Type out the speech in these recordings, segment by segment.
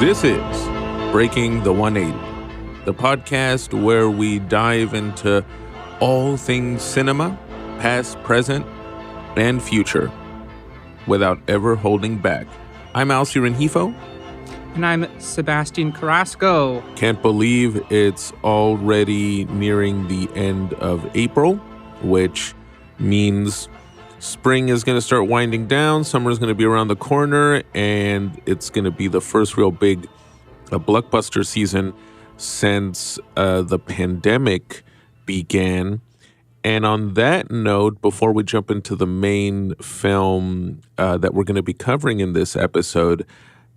This is Breaking the 180, the podcast where we dive into all things cinema, past, present, and future, without ever holding back. I'm Alci and Sjons. And I'm Sebastian Carrasco. Can't believe it's already nearing the end of April, which means spring is going to start winding down, summer is going to be around the corner, and it's going to be the first real big blockbuster season since the pandemic began. And on that note, before we jump into the main film that we're going to be covering in this episode,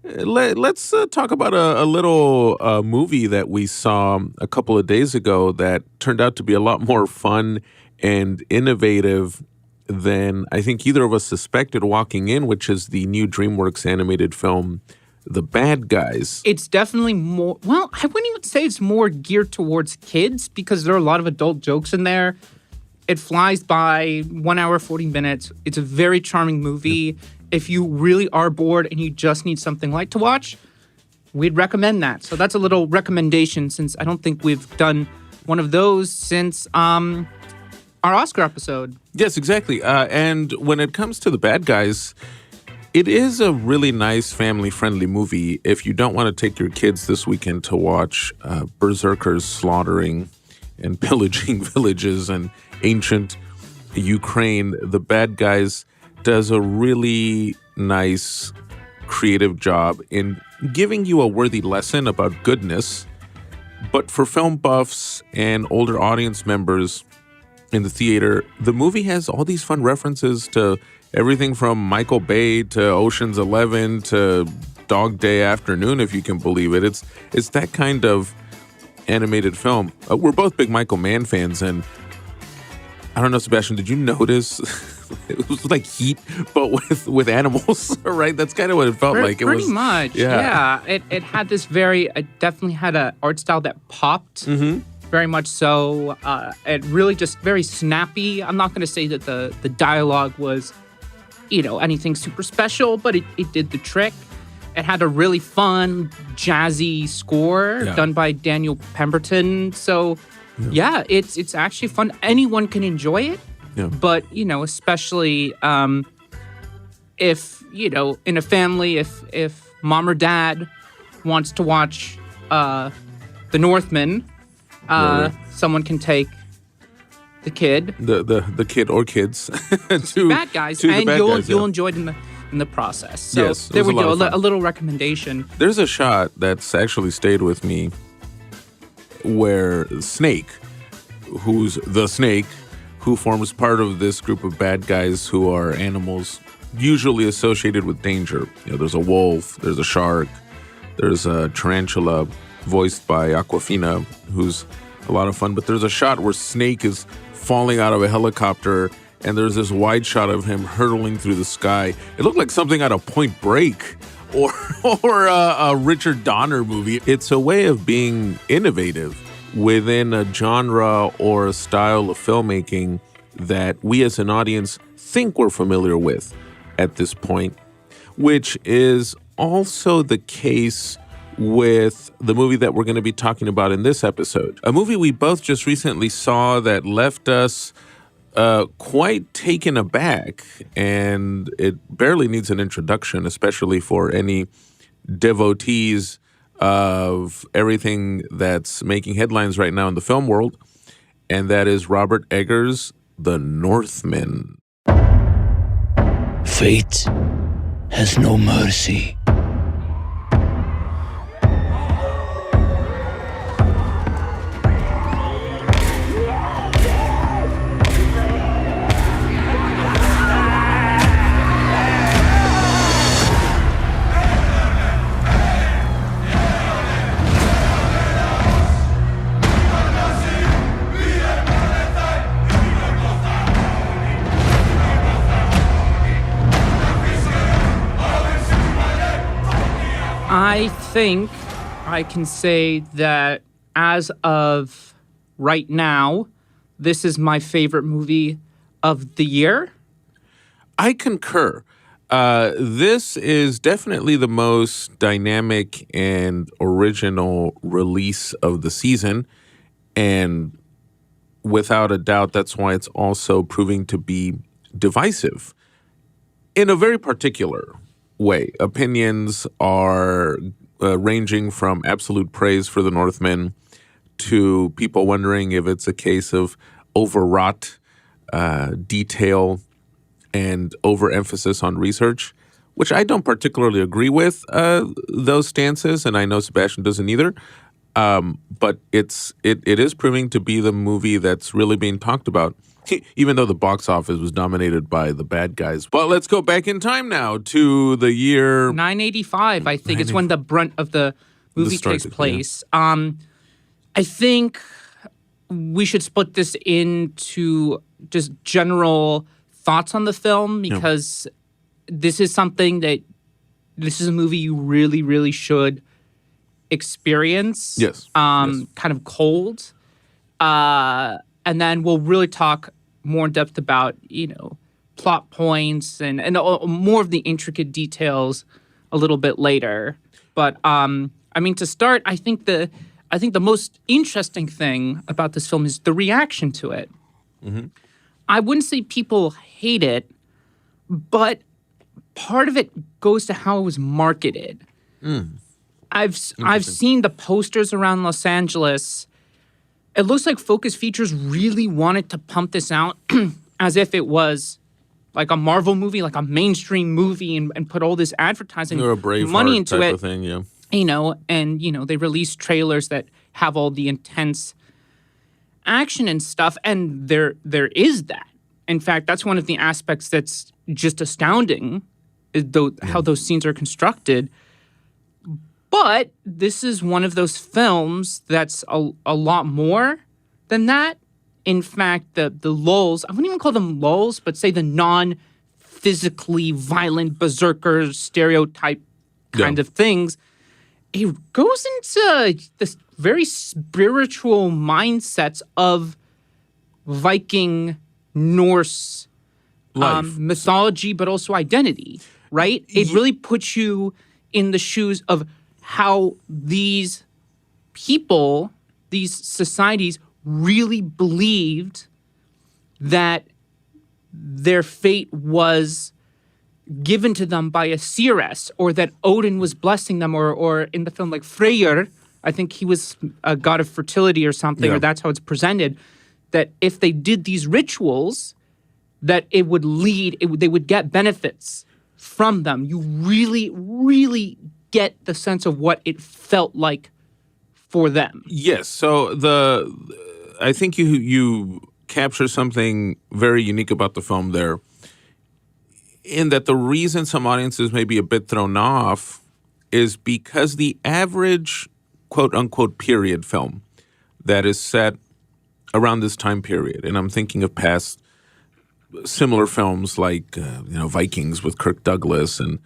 let's talk about a little movie that we saw a couple of days ago that turned out to be a lot more fun and innovative than I think either of us suspected walking in, which is the new DreamWorks animated film, The Bad Guys. It's definitely more, well, I wouldn't even say it's more geared towards kids because there are a lot of adult jokes in there. It flies by 1 hour, 40 minutes. It's a very charming movie. If you really are bored and you just need something light to watch, we'd recommend that. So that's a little recommendation since I don't think we've done one of those since our Oscar episode. Yes, exactly. And when it comes to The Bad Guys, it is a really nice family-friendly movie. If you don't want to take your kids this weekend to watch berserkers slaughtering and pillaging villages and ancient Ukraine, The Bad Guys does a really nice creative job in giving you a worthy lesson about goodness. But for film buffs and older audience members in the theater, the movie has all these fun references to everything from Michael Bay to Ocean's 11 to Dog Day Afternoon, if you can believe it. It's that kind of animated film. We're both big Michael Mann fans, and I don't know, Sebastian, did you notice it was like Heat, but with animals, right? That's kind of what it felt like. Pretty much, yeah. It had this it definitely had an art style that popped. Mm-hmm. Very much so. It really just very snappy. I'm not going to say that the dialogue was, anything super special, but it did the trick. It had a really fun, jazzy score done by Daniel Pemberton. So, it's actually fun. Anyone can enjoy it. Yeah. But, especially if, in a family, if mom or dad wants to watch The Northman, someone can take the kid, the kid or kids, to Bad Guys, and you'll enjoy it in the process. So yes, there we go, a little recommendation. There's a shot that's actually stayed with me where Snake, who's the snake, who forms part of this group of bad guys who are animals usually associated with danger. There's a wolf, there's a shark, there's a tarantula, voiced by Aquafina, who's a lot of fun. But there's a shot where Snake is falling out of a helicopter, and there's this wide shot of him hurtling through the sky. It looked like something out of Point Break or a Richard Donner movie. It's a way of being innovative within a genre or a style of filmmaking that we as an audience think we're familiar with at this point, which is also the case with the movie that we're going to be talking about in this episode. A movie we both just recently saw that left us quite taken aback, and it barely needs an introduction, especially for any devotees of everything that's making headlines right now in the film world, and that is Robert Eggers' The Northman. Fate has no mercy. I think I can say that as of right now, this is my favorite movie of the year. I concur. This is definitely the most dynamic and original release of the season. And without a doubt, that's why it's also proving to be divisive in a very particular way. Opinions are ranging from absolute praise for the Northman to people wondering if it's a case of overwrought detail and overemphasis on research, which I don't particularly agree with those stances, and I know Sebastian doesn't either. But it is proving to be the movie that's really being talked about, even though the box office was dominated by the bad guys. But let's go back in time now to the year 985. I think it's when the brunt of the movie takes place. Yeah. I think we should split this into just general thoughts on the film, because this is a movie you really, really should experience. Yes. Kind of cold. And then we'll really talk more in depth about, plot points and more of the intricate details a little bit later. But to start, I think the most interesting thing about this film is the reaction to it. Mm-hmm. I wouldn't say people hate it, but part of it goes to how it was marketed. I've seen the posters around Los Angeles. It looks like Focus Features really wanted to pump this out as if it was like a Marvel movie, like a mainstream movie, and put all this advertising money into it. Thing, yeah. They release trailers that have all the intense action and stuff, and there is that. In fact, that's one of the aspects that's just astounding, how those scenes are constructed. But this is one of those films that's a lot more than that. In fact, the lulls, I wouldn't even call them lulls, but say the non-physically violent berserker stereotype kind of things, it goes into this very spiritual mindsets of Viking, Norse mythology, but also identity, right? It really puts you in the shoes of how these people, these societies, really believed that their fate was given to them by a seeress, or that Odin was blessing them, or in the film, like Freyur, I think he was a god of fertility or something, or that's how it's presented, that if they did these rituals, that it would they would get benefits from them. You really, really get the sense of what it felt like for them. Yes. So I think you capture something very unique about the film there, in that the reason some audiences may be a bit thrown off is because the average quote-unquote period film that is set around this time period, and I'm thinking of past similar films like Vikings with Kirk Douglas and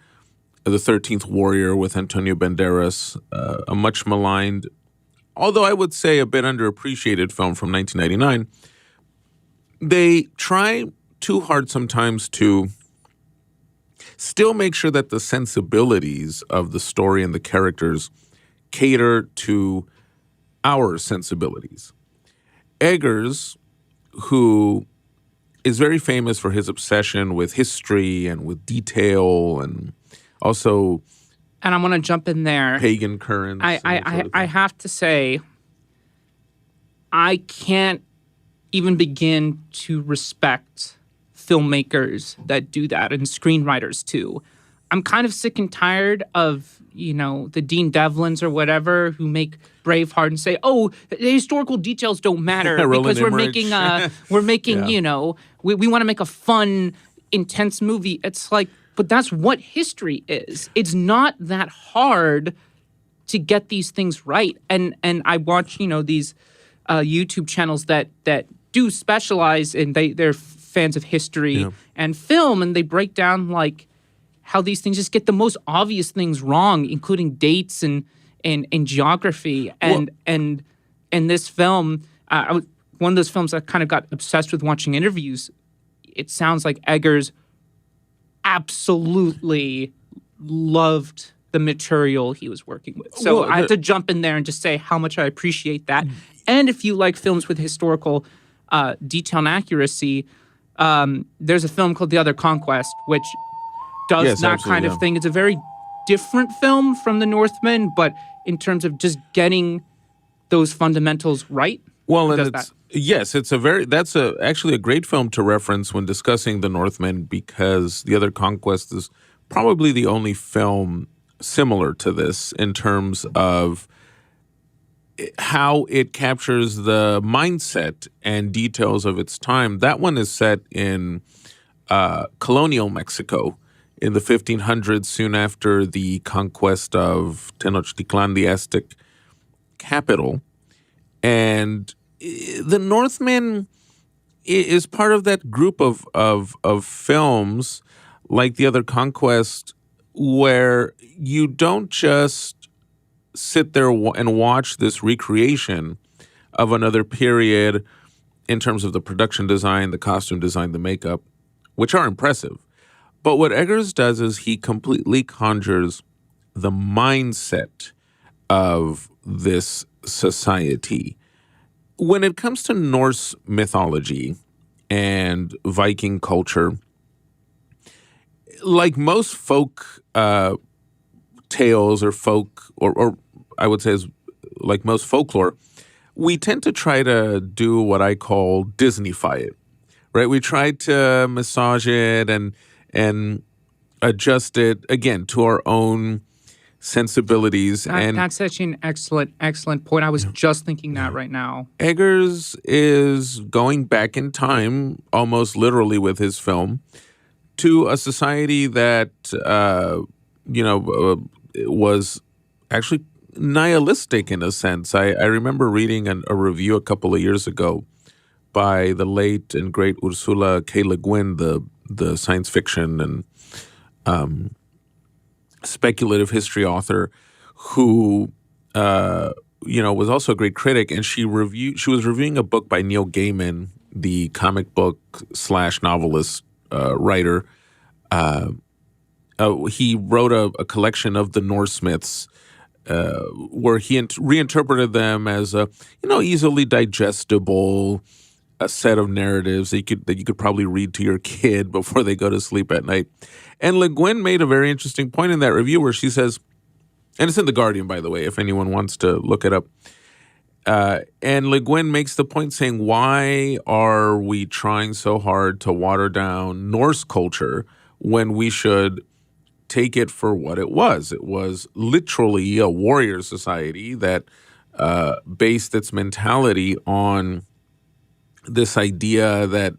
The 13th Warrior with Antonio Banderas, a much maligned, although I would say a bit underappreciated film from 1999. They try too hard sometimes to still make sure that the sensibilities of the story and the characters cater to our sensibilities. Eggers, who is very famous for his obsession with history and with detail, and also, and I'm going to jump in there, pagan currents. I have to say, I can't even begin to respect filmmakers that do that, and screenwriters too. I'm kind of sick and tired of, the Dean Devlins or whatever who make Braveheart and say, "Oh, the historical details don't matter because we're making, we want to make a fun, intense movie." It's like, but that's what history is. It's not that hard to get these things right. And I watch, these YouTube channels that do specialize in, they're fans of history and film, and they break down like how these things just get the most obvious things wrong, including dates and geography. And this film, one of those films I kind of got obsessed with watching interviews. It sounds like Eggers absolutely loved the material he was working with. So I have to jump in there and just say how much I appreciate that. And if you like films with historical detail and accuracy, there's a film called The Other Conquest, which does that kind of thing. It's a very different film from The Northman, but in terms of just getting those fundamentals right, well, and that's actually a great film to reference when discussing The Northman, because The Other Conquest is probably the only film similar to this in terms of how it captures the mindset and details of its time. That one is set in colonial Mexico in the 1500s, soon after the conquest of Tenochtitlan, the Aztec capital. And The Northman is part of that group of films like The Other Conquest, where you don't just sit there and watch this recreation of another period in terms of the production design, the costume design, the makeup, which are impressive. But what Eggers does is he completely conjures the mindset of this society. When it comes to Norse mythology and Viking culture, like most folk tales or folk, or I would say like most folklore, we tend to try to do what I call Disneyfy it, right? We try to massage it and adjust it, again, to our own sensibilities. That's such an excellent point. I was just thinking that right now. Eggers is going back in time, almost literally with his film, to a society that, was actually nihilistic in a sense. I remember reading a review a couple of years ago by the late and great Ursula K. Le Guin, the science fiction and speculative history author, who was also a great critic, and she was reviewing a book by Neil Gaiman, the comic book / novelist writer. He wrote a collection of the Norse myths, where he reinterpreted them as a easily digestible a set of narratives that you could probably read to your kid before they go to sleep at night. And Le Guin made a very interesting point in that review where she says, and it's in The Guardian, by the way, if anyone wants to look it up. And Le Guin makes the point saying, why are we trying so hard to water down Norse culture when we should take it for what it was? It was literally a warrior society that based its mentality on this idea that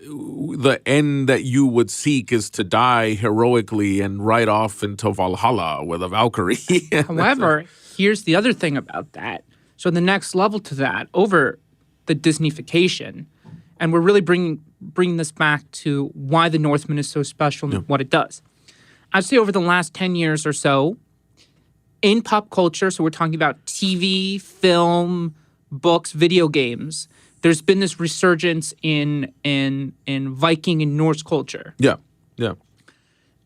the end that you would seek is to die heroically and ride off into Valhalla with a Valkyrie. However, here's the other thing about that. So the next level to that, over the Disneyfication, and we're really bringing this back to why the Northman is so special and what it does. I'd say over the last 10 years or so, in pop culture, so we're talking about TV, film, books, video games, there's been this resurgence in Viking and Norse culture. Yeah.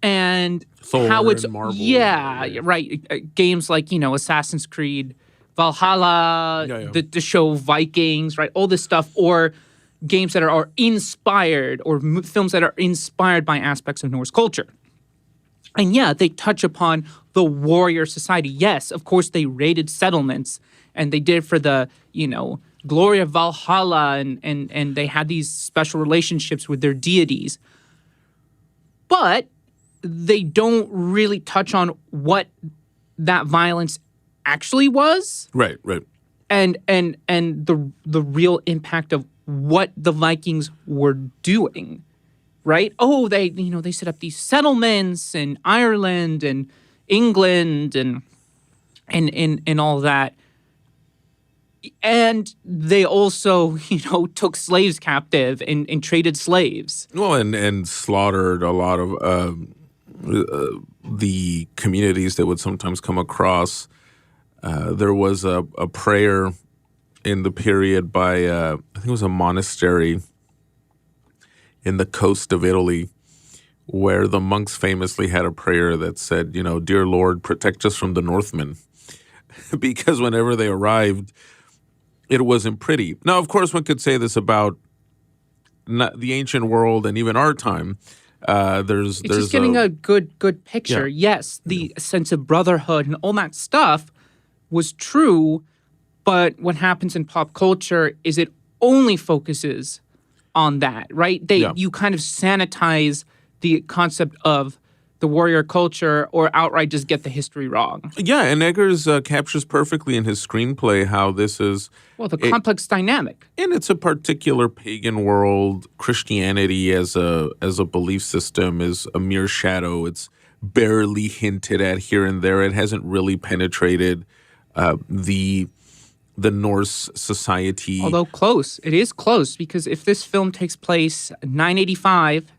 And Thor how it's and Marvel. Right. Games like, Assassin's Creed, Valhalla, the show Vikings, right? All this stuff, or games that are inspired, or films that are inspired by aspects of Norse culture. And they touch upon the warrior society. Yes, of course, they raided settlements, and they did for the, glory of Valhalla, and they had these special relationships with their deities. But they don't really touch on what that violence actually was. Right. And the real impact of what the Vikings were doing. Right? Oh, they set up these settlements in Ireland and England and all that. And they also, took slaves captive and traded slaves. Well, and slaughtered a lot of the communities that would sometimes come across. There was a prayer in the period by, I think it was a monastery in the coast of Italy, where the monks famously had a prayer that said, "Dear Lord, protect us from the Northmen," because whenever they arrived, it wasn't pretty. Now, of course, one could say this about the ancient world and even our time. There's just getting a good picture. Yeah. Yes, the sense of brotherhood and all that stuff was true, but what happens in pop culture is it only focuses on that, right? You kind of sanitize the concept of the warrior culture or outright just get the history wrong. Yeah, and Eggers captures perfectly in his screenplay how this is... the complex dynamic. And it's a particular pagan world. Christianity as a belief system is a mere shadow. It's barely hinted at here and there. It hasn't really penetrated the Norse society. Although close. It is close, because if this film takes place 985...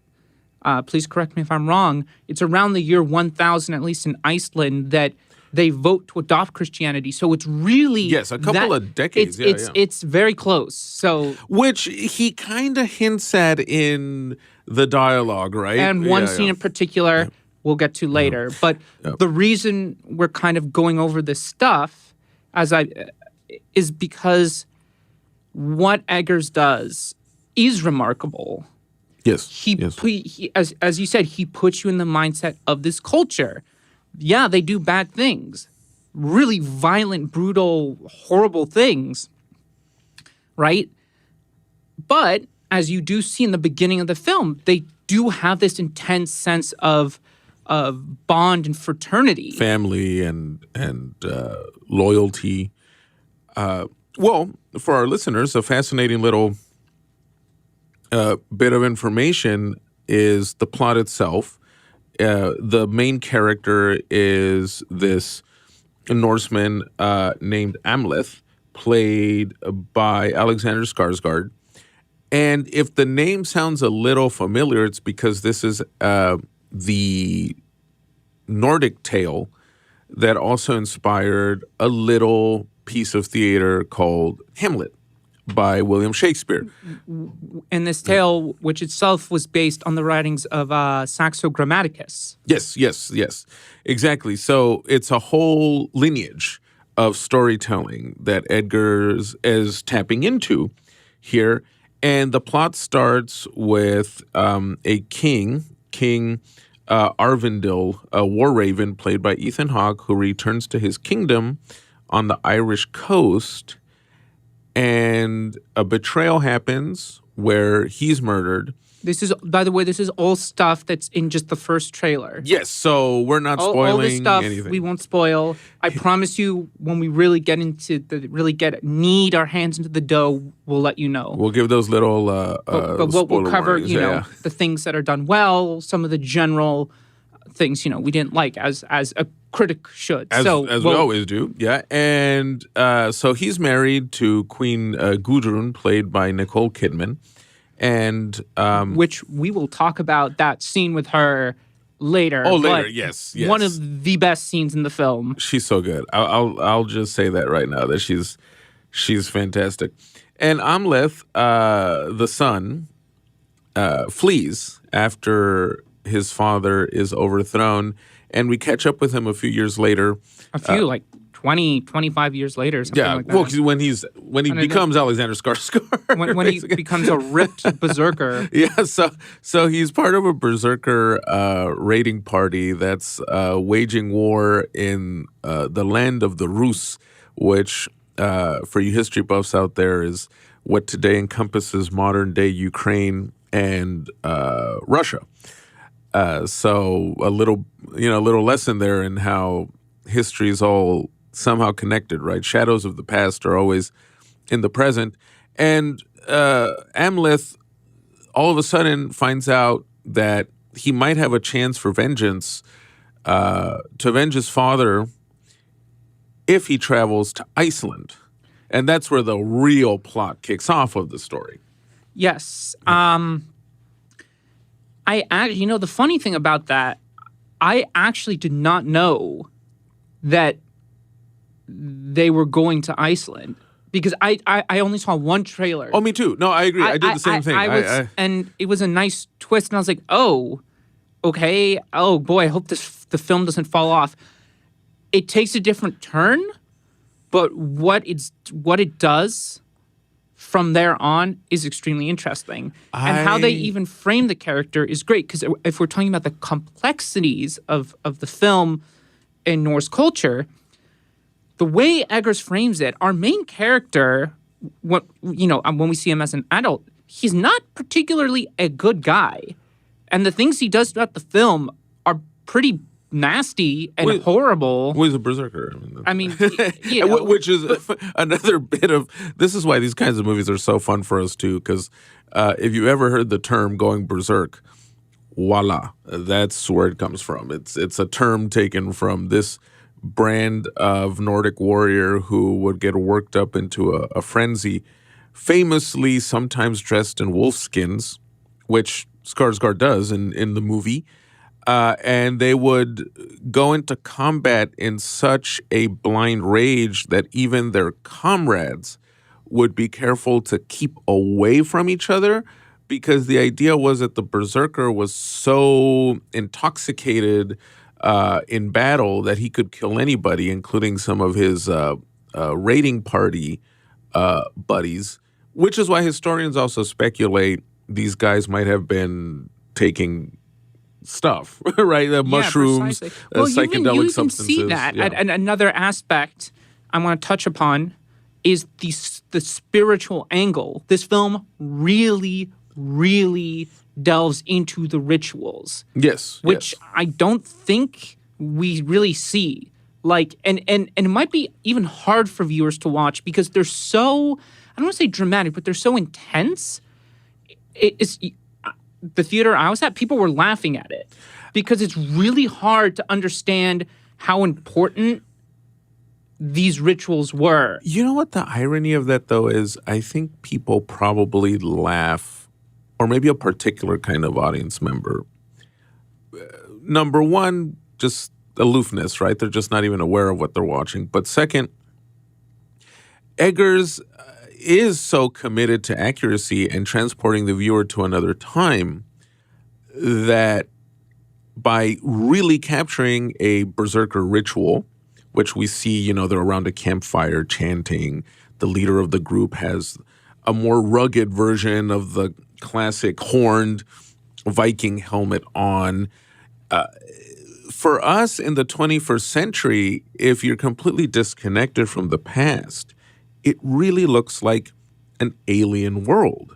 please correct me if I'm wrong, it's around the year 1000, at least in Iceland, that they vote to adopt Christianity. So it's really... Yes, a couple of decades. It's very close. So, which he kind of hints at in the dialogue, right? And one scene in particular we'll get to later. But the reason we're kind of going over this stuff is because what Eggers does is remarkable. Yes. He as you said, he puts you in the mindset of this culture. Yeah, they do bad things. Really violent, brutal, horrible things. Right? But as you do see in the beginning of the film, they do have this intense sense of bond and fraternity. Family and loyalty. Well, for our listeners, a fascinating little bit of information is the plot itself. The main character is this Norseman named Amleth, played by Alexander Skarsgård. And if the name sounds a little familiar, it's because this is the Nordic tale that also inspired a little piece of theater called Hamlet by William Shakespeare. And this tale, which itself was based on the writings of Saxo Grammaticus. Yes. Exactly. So it's a whole lineage of storytelling that Eggers is tapping into here. And the plot starts with a King Arvindil, a war raven played by Ethan Hawke, who returns to his kingdom on the Irish coast. And a betrayal happens where he's murdered. This is, by the way, all stuff that's in just the first trailer. Yes, so we're not spoiling all this stuff anything. We won't spoil. I promise you, when we really get into need our hands into the dough, we'll let you know. We'll give those little but we'll cover, warnings. The things that are done well, some of the general things, we didn't like as a critic should. As we always do, yeah. And so he's married to Queen Gudrun, played by Nicole Kidman. And which we will talk about that scene with her later. Oh, later, yes. One of the best scenes in the film. She's so good. I'll just say that right now, that she's fantastic. And Amleth, the son, flees after his father is overthrown, and we catch up with him a few years later. 25 years later, something like that. Well, when he becomes Alexander Skarsgård. when he becomes a ripped berserker. Yeah, so he's part of a berserker raiding party that's waging war in the land of the Rus, which, for you history buffs out there, is what today encompasses modern-day Ukraine and Russia. So a little lesson there in how history is all somehow connected, right? Shadows of the past are always in the present. And Amleth all of a sudden finds out that he might have a chance for vengeance to avenge his father if he travels to Iceland. And that's where the real plot kicks off of the story. Yes. The funny thing about that, I actually did not know that they were going to Iceland, because I only saw one trailer. Oh, me too. No, I agree. I did the same thing. And it was a nice twist, and I was like, oh, okay, oh boy, I hope the film doesn't fall off. It takes a different turn, but what it does from there on is extremely interesting. And how they even frame the character is great, because if we're talking about the complexities of the film in Norse culture, the way Eggers frames it, our main character, when we see him as an adult, he's not particularly a good guy. And the things he does throughout the film are pretty nasty and horrible. Well, he's a berserker. Which is another bit of, this is why these kinds of movies are so fun for us too, because if you ever heard the term going berserk, voila, that's where it comes from. It's a term taken from this brand of Nordic warrior who would get worked up into a frenzy, famously sometimes dressed in wolf skins, which Skarsgård does in the movie. And they would go into combat in such a blind rage that even their comrades would be careful to keep away from each other, because the idea was that the berserker was so intoxicated in battle that he could kill anybody, including some of his raiding party buddies, which is why historians also speculate these guys might have been taking stuff, right? The mushrooms, psychedelic substances. You can see that. Yeah. And another aspect I want to touch upon is the spiritual angle. This film really, really delves into the rituals. Yes. Which I don't think we really see. Like, and it might be even hard for viewers to watch because they're so, I don't want to say dramatic, but they're so intense. It's the theater I was at, people were laughing at it because it's really hard to understand how important these rituals were. You know what the irony of that, though, is? I think people probably laugh, or maybe a particular kind of audience member. Number one, just aloofness, right? They're just not even aware of what they're watching. But second, Eggers is so committed to accuracy and transporting the viewer to another time that by really capturing a berserker ritual, which we see, they're around a campfire chanting. The leader of the group has a more rugged version of the classic horned Viking helmet on. For us in the 21st century, if you're completely disconnected from the past, it really looks like an alien world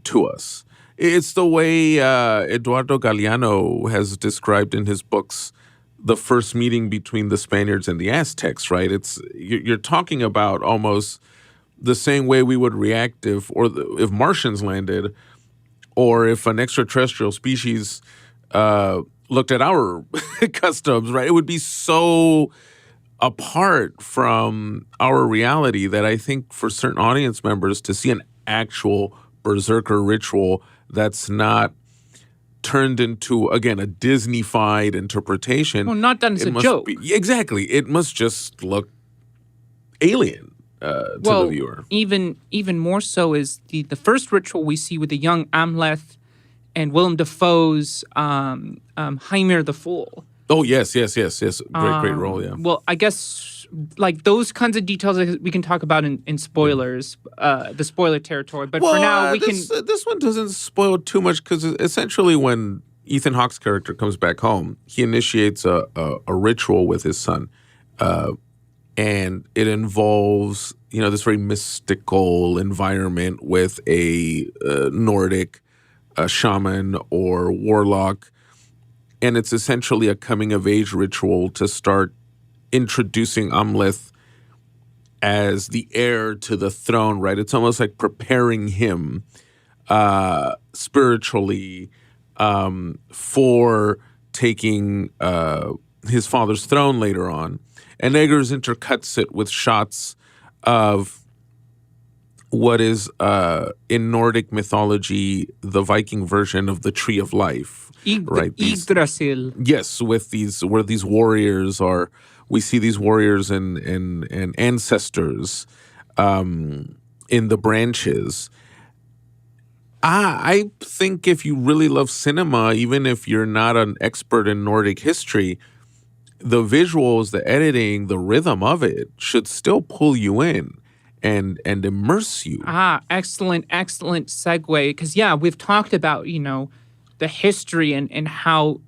to us. It's the way Eduardo Galeano has described in his books the first meeting between the Spaniards and the Aztecs, right? You're talking about almost the same way we would react if Martians landed, or if an extraterrestrial species looked at our customs, right? It would be so apart from our reality that I think for certain audience members to see an actual berserker ritual that's not turned into, again, a Disney-fied interpretation. Well, not done as a joke. Exactly. It must just look alien to the viewer. Even more so is the first ritual we see with the young Amleth and Willem Dafoe's Hymir the Fool. Oh, yes. Great role, yeah. Well, I guess, like, those kinds of details we can talk about in spoilers, the spoiler territory. But for now, we can... This one doesn't spoil too much because essentially when Ethan Hawke's character comes back home, he initiates a ritual with his son. And it involves, this very mystical environment with a Nordic shaman or warlock. And it's essentially a coming-of-age ritual to start introducing Amleth as the heir to the throne, right? It's almost like preparing him spiritually for taking his father's throne later on. And Eggers intercuts it with shots of what is, in Nordic mythology, the Viking version of the Tree of Life. Right? Yggdrasil. Yes, where these warriors are. We see these warriors and ancestors in the branches. I think if you really love cinema, even if you're not an expert in Nordic history, the visuals, the editing, the rhythm of it should still pull you in and immerse you. Excellent segue. Because, we've talked about, the history and how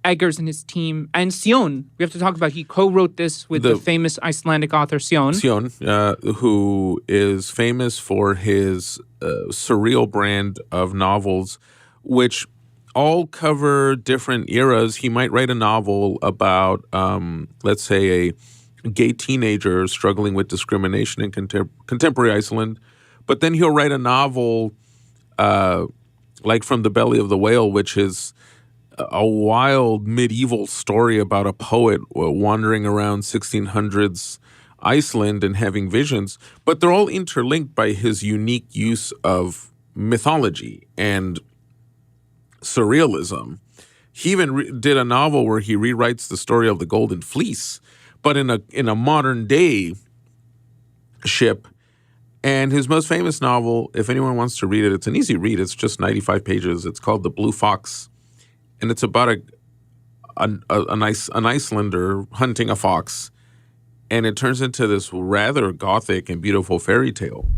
Eggers and his team, and Sjón, we have to talk about, he co-wrote this with the famous Icelandic author Sjón. Sjón, who is famous for his surreal brand of novels, which all cover different eras. He might write a novel about, let's say, a gay teenager struggling with discrimination in contemporary Iceland. But then he'll write a novel like From the Belly of the Whale, which is a wild medieval story about a poet wandering around 1600s Iceland and having visions. But they're all interlinked by his unique use of mythology and surrealism. He even did a novel where he rewrites the story of the Golden Fleece, but in a modern day ship. And his most famous novel, if anyone wants to read it, it's an easy read. It's just 95 pages. It's called The Blue Fox, and it's about an Icelander hunting a fox, and it turns into this rather gothic and beautiful fairy tale.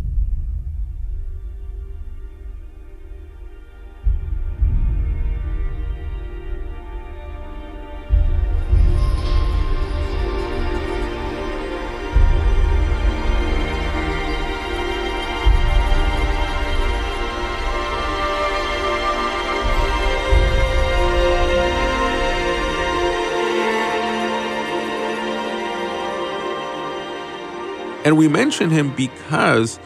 And we mention him because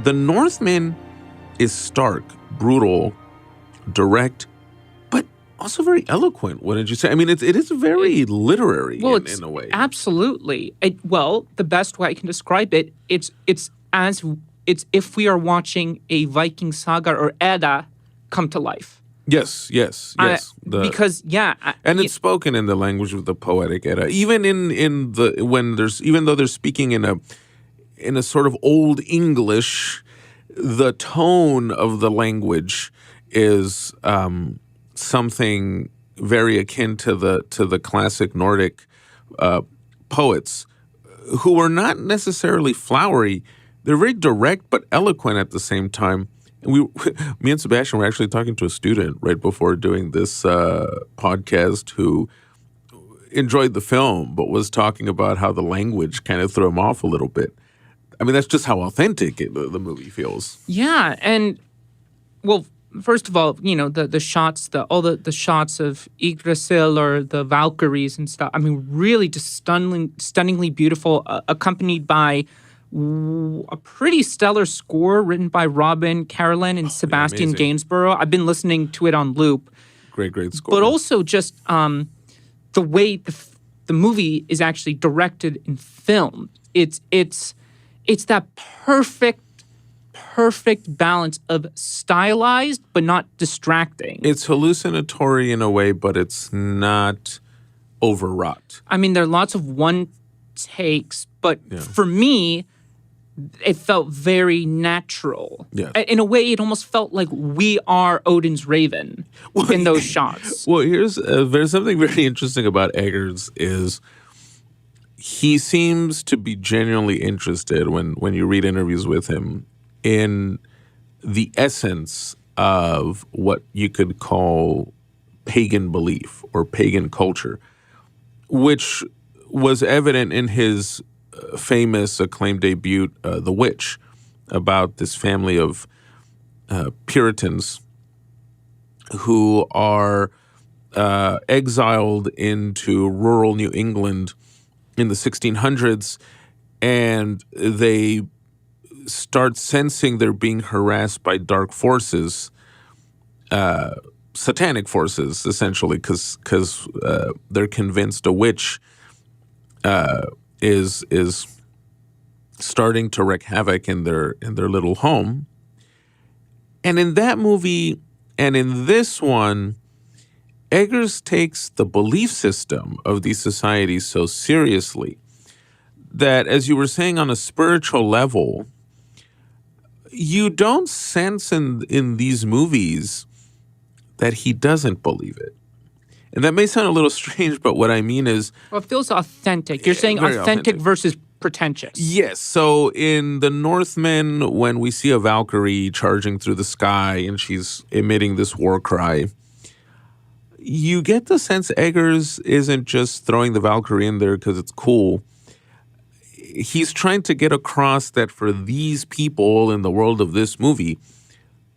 the Northman is stark, brutal, direct, but also very eloquent, wouldn't you say? I mean, it is very literary in a way. Absolutely. The best way I can describe it, it's if we are watching a Viking saga or Edda come to life. Yes. Because and it's spoken in the language of the poetic Edda. Even even though they're speaking in a sort of old English, the tone of the language is something very akin to the classic Nordic poets, who are not necessarily flowery. They're very direct but eloquent at the same time. Me and Sebastian were actually talking to a student right before doing this podcast who enjoyed the film, but was talking about how the language kind of threw him off a little bit. I mean, that's just how authentic the movie feels. Yeah, and first of all, the shots, the shots of Yggdrasil or the Valkyries and stuff. I mean, really just stunningly beautiful, accompanied by a pretty stellar score written by Robin Carolan and Sebastian Gainsborough. I've been listening to it on loop. Great score. But also just the way the movie is actually directed and filmed. It's that perfect balance of stylized but not distracting. It's hallucinatory in a way, but it's not overwrought. I mean, there are lots of one takes, but for me, it felt very natural. Yeah. In a way, it almost felt like we are Odin's Raven in those shots. Well, there's something very interesting about Eggers is he seems to be genuinely interested when you read interviews with him in the essence of what you could call pagan belief or pagan culture, which was evident in his famous acclaimed debut, The Witch, about this family of Puritans who are exiled into rural New England in the 1600s, and they start sensing they're being harassed by dark forces, satanic forces, essentially, because they're convinced a witch is starting to wreak havoc in their little home. And in that movie and in this one, Eggers takes the belief system of these societies so seriously that, as you were saying, on a spiritual level, you don't sense in these movies that he doesn't believe it. And that may sound a little strange, but what I mean is... Well, it feels authentic. You're saying authentic versus pretentious. Yes. So in the Northman, when we see a Valkyrie charging through the sky and she's emitting this war cry, you get the sense Eggers isn't just throwing the Valkyrie in there because it's cool. He's trying to get across that for these people in the world of this movie,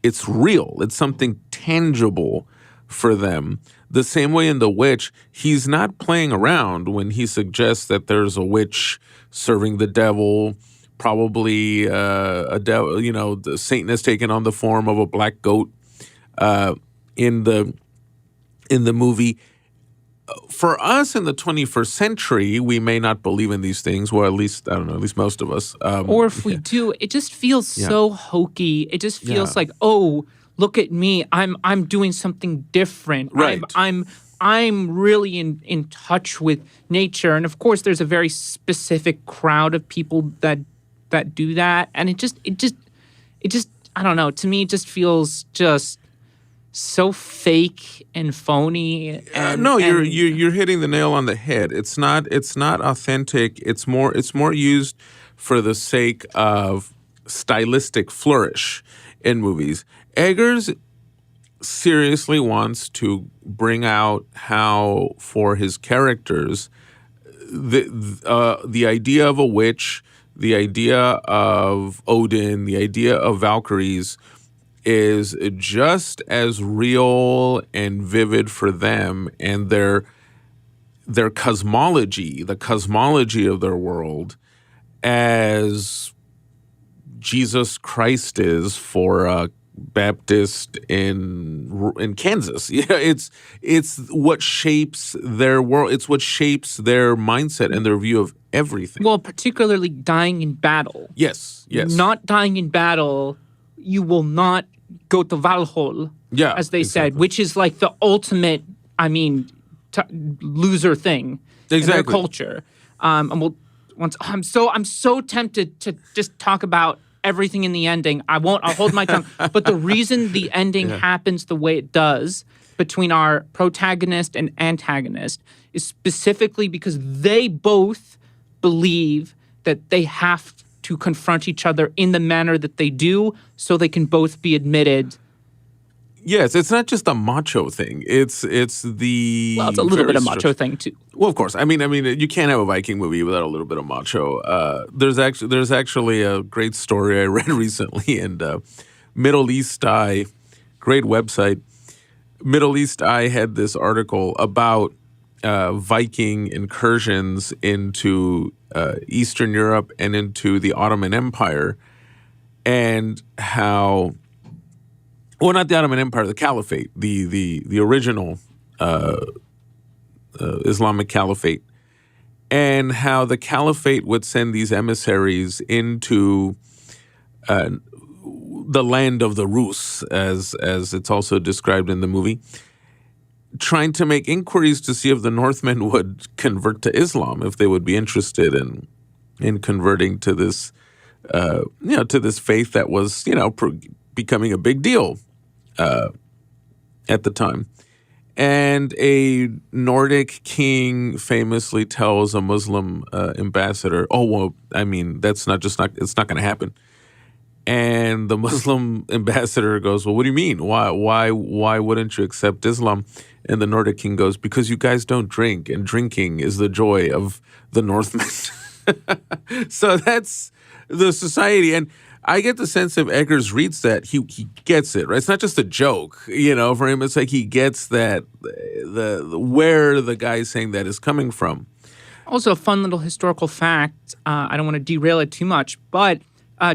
it's real. It's something tangible for them. The same way in The Witch, he's not playing around when he suggests that there's a witch serving the devil, probably a devil. You know, the Satan has taken on the form of a black goat in the movie. For us in the 21st century, we may not believe in these things. Well, at least, I don't know, at least most of us. Or if we do, it just feels so hokey. It just feels like, oh, look at me. I'm doing something different. Right. I'm really in touch with nature. And of course, there's a very specific crowd of people that do that. And it just, I don't know. To me, it just feels just so fake and phony. You're hitting the nail on the head. It's not authentic. It's more used for the sake of stylistic flourish in movies. Eggers seriously wants to bring out how, for his characters, the idea of a witch, the idea of Odin, the idea of Valkyries is just as real and vivid for them, and their cosmology, the cosmology of their world, as Jesus Christ is for a Baptist in Kansas. Yeah, it's what shapes their world. It's what shapes their mindset and their view of everything. Well, particularly dying in battle. Yes. Not dying in battle, you will not go to Valhalla, as they said, which is like the ultimate, loser thing in their culture. I'm so tempted to just talk about everything in the ending. I'll hold my tongue. But the reason the ending happens the way it does between our protagonist and antagonist is specifically because they both believe that they have to confront each other in the manner that they do so they can both be admitted. Yes, it's not just a macho thing. It's the... Well, it's a little bit of macho thing, too. Well, of course. I mean, you can't have a Viking movie without a little bit of macho. There's actually a great story I read recently, and Middle East Eye, great website. Middle East Eye had this article about Viking incursions into Eastern Europe and into the Ottoman Empire, and how... Well, not the Ottoman Empire, the Caliphate, the original Islamic Caliphate, and how the Caliphate would send these emissaries into the land of the Rus, as it's also described in the movie, trying to make inquiries to see if the Northmen would convert to Islam, if they would be interested in converting to this, to this faith that was, becoming a big deal at the time. And a Nordic king famously tells a Muslim ambassador, "Oh, well, it's not going to happen." And the Muslim ambassador goes, "Well, what do you mean? Why wouldn't you accept Islam?" And the Nordic king goes, "Because you guys don't drink, and drinking is the joy of the Northmen." So that's the society. And I get the sense if Eggers reads that, he gets it, right? It's not just a joke, for him. It's like he gets that, where the guy saying that is coming from. Also, a fun little historical fact, I don't want to derail it too much, but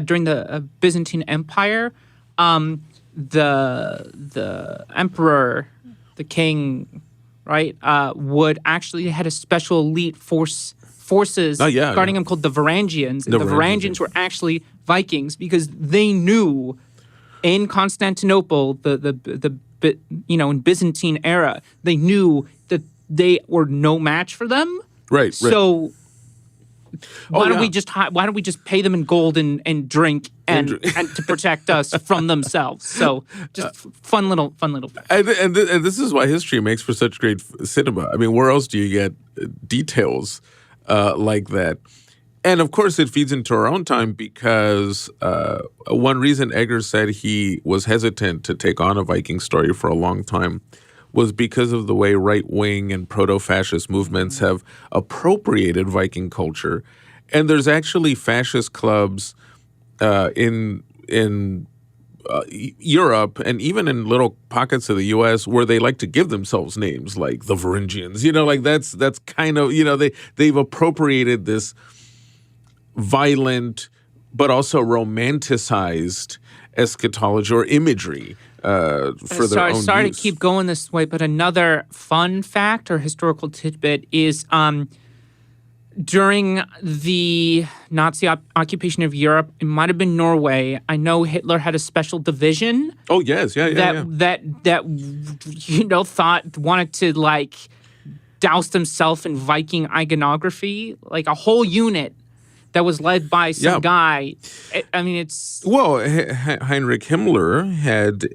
during the Byzantine Empire, the emperor, the king, right, would actually had a special elite forces guarding him called the Varangians. And the Varangians were actually Vikings because they knew in Constantinople, in Byzantine era, they knew that they were no match for them. Right. So why don't we just pay them in gold and drink and to protect us from themselves? So just fun little. And this is why history makes for such great cinema. I mean, where else do you get details like that? And of course, it feeds into our own time because one reason Eggers said he was hesitant to take on a Viking story for a long time was because of the way right-wing and proto-fascist movements have appropriated Viking culture. And there's actually fascist clubs in Europe and even in little pockets of the U.S. where they like to give themselves names like the Varangians. Like that's kind of, they've appropriated this violent but also romanticized eschatology or imagery for their own Sorry use. to keep going this way, but another fun fact or historical tidbit is during the Nazi occupation of Europe, it might have been Norway. I know Hitler had a special division. Oh yes, yeah. That wanted to like douse themselves in Viking iconography, like a whole unit that was led by some guy. I mean, it's... Well, Heinrich Himmler had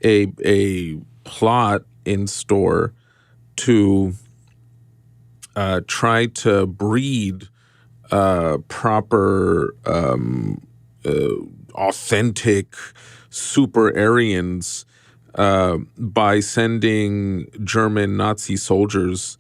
a plot in store to try to breed proper, authentic super Aryans by sending German Nazi soldiers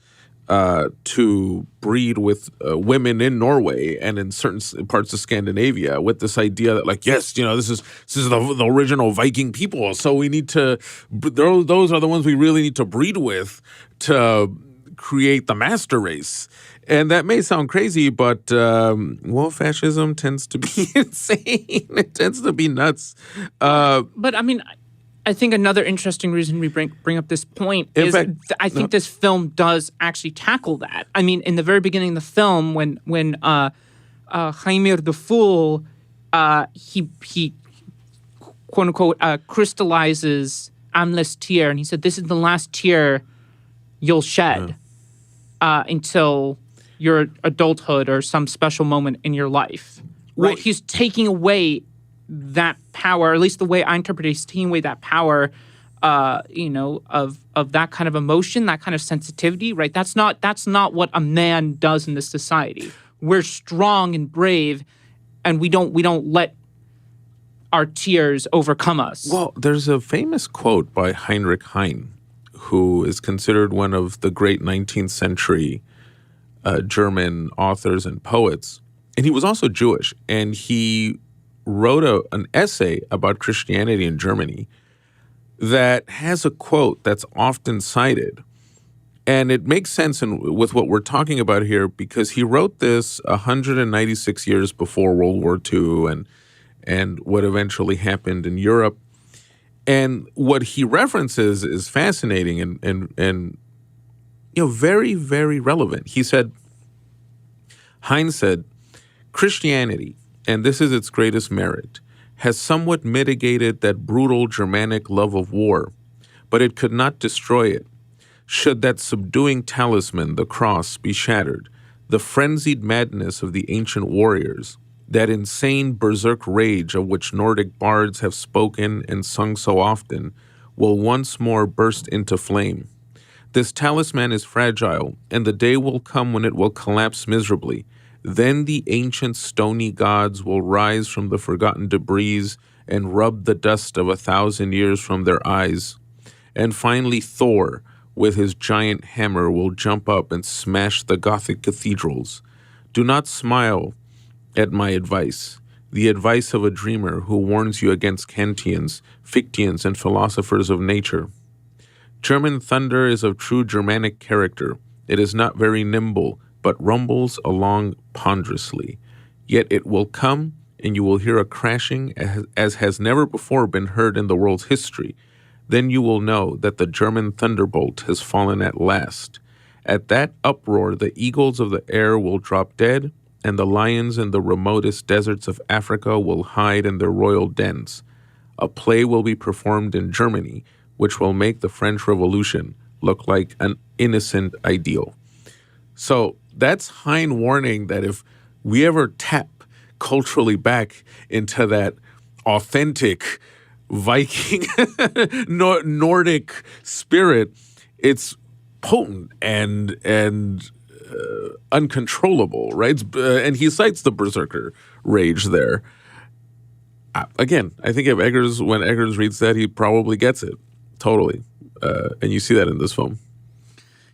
to breed with women in Norway and in certain parts of Scandinavia with this idea that, like, yes, this is the original Viking people, so we need to those are the ones we really need to breed with to create the master race. And that may sound crazy, but fascism tends to be insane. It tends to be nuts. But I mean, I think another interesting reason we bring up this point is I think this film does actually tackle that. I mean, in the very beginning of the film, when Heimir the Fool, he quote unquote crystallizes Amle's tear, and he said, "This is the last tear you'll shed until your adulthood or some special moment in your life." Right? Well, he's taking away that power, or at least the way I interpret it, he's taking away that power, of that kind of emotion, that kind of sensitivity, right? That's not what a man does in this society. We're strong and brave, and we don't let our tears overcome us. Well, there's a famous quote by Heinrich Heine, who is considered one of the great 19th century German authors and poets. And he was also Jewish, and he wrote an essay about Christianity in Germany that has a quote that's often cited. And it makes sense with what we're talking about here because he wrote this 196 years before World War II and what eventually happened in Europe. And what he references is fascinating and very, very relevant. Heine said, "Christianity, and this is its greatest merit, has somewhat mitigated that brutal Germanic love of war, but it could not destroy it. Should that subduing talisman, the cross, be shattered, the frenzied madness of the ancient warriors, that insane berserk rage of which Nordic bards have spoken and sung so often, will once more burst into flame. This talisman is fragile, and the day will come when it will collapse miserably. Then the ancient stony gods will rise from the forgotten debris and rub the dust of 1,000 years from their eyes. And finally Thor, with his giant hammer, will jump up and smash the Gothic cathedrals. Do not smile at my advice, the advice of a dreamer who warns you against Kantians, Fichteans, and philosophers of nature. German thunder is of true Germanic character. It is not very nimble, but rumbles along ponderously. Yet it will come, and you will hear a crashing as has never before been heard in the world's history. Then you will know that the German thunderbolt has fallen at last. At that uproar, the eagles of the air will drop dead, and the lions in the remotest deserts of Africa will hide in their royal dens. A play will be performed in Germany, which will make the French Revolution look like an innocent ideal." So that's Hein warning that if we ever tap culturally back into that authentic Viking Nordic spirit, it's potent and uncontrollable, right? And he cites the berserker rage there. Again, I think when Eggers reads that, he probably gets it totally, and you see that in this film.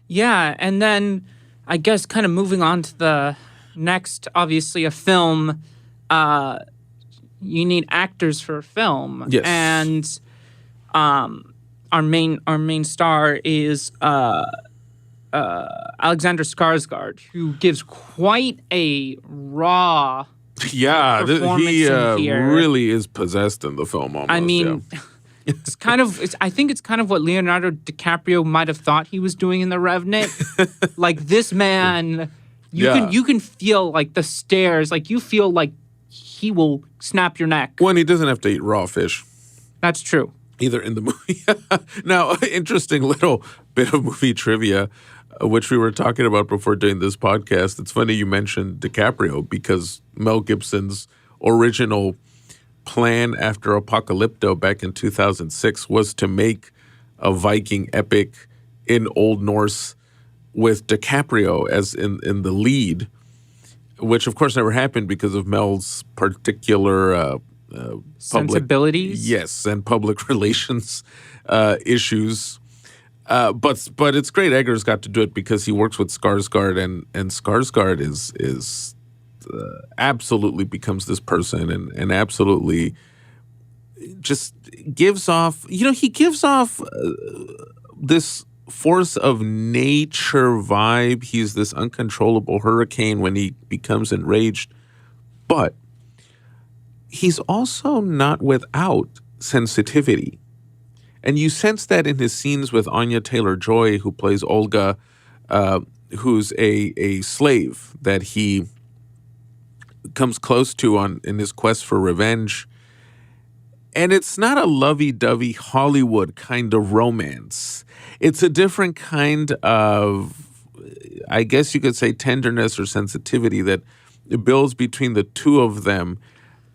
Yeah, and then I guess kind of moving on to the next, obviously a film. You need actors for a film, yes, and our main star is Alexander Skarsgård, who gives quite a raw. Yeah, he here. Really is possessed in the film. Almost, I mean, I think it's kind of what Leonardo DiCaprio might have thought he was doing in The Revenant. Like this man, you can feel like the stares. Like you feel like he will snap your neck. When he doesn't have to eat raw fish. That's true. Either in the movie. Now, interesting little bit of movie trivia, which we were talking about before doing this podcast. It's funny you mentioned DiCaprio because Mel Gibson's original plan after Apocalypto back in 2006 was to make a Viking epic in Old Norse with DiCaprio as in the lead, which of course never happened because of Mel's particular sensibilities. Yes, and public relations issues. But it's great Eggers got to do it because he works with Skarsgård, and Skarsgård is absolutely becomes this person and absolutely just gives off, he gives off this force of nature vibe. He's this uncontrollable hurricane when he becomes enraged, but he's also not without sensitivity. And you sense that in his scenes with Anya Taylor-Joy, who plays Olga, who's a slave that he comes close to in his quest for revenge. And it's not a lovey-dovey Hollywood kind of romance. It's a different kind of, I guess you could say, tenderness or sensitivity that builds between the two of them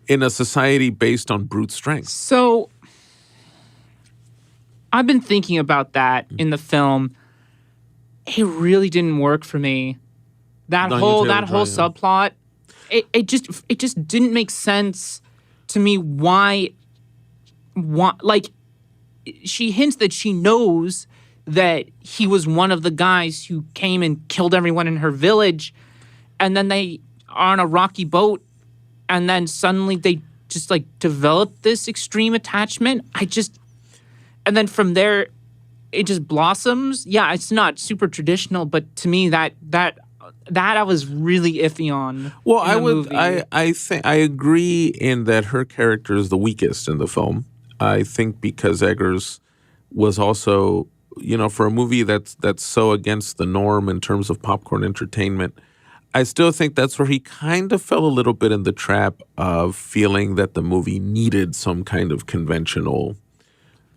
in a society based on brute strength. So I've been thinking about that in the film. It really didn't work for me. That whole subplot, it just didn't make sense to me. Why like she hints that she knows that he was one of the guys who came and killed everyone in her village, and then they are on a rocky boat, and then suddenly they just like develop this extreme attachment. And then from there, it just blossoms. Yeah, it's not super traditional, but to me, that I was really iffy on. Well, I think I agree in that her character is the weakest in the film. I think because Eggers was also, for a movie that's so against the norm in terms of popcorn entertainment, I still think that's where he kind of fell a little bit in the trap of feeling that the movie needed some kind of conventional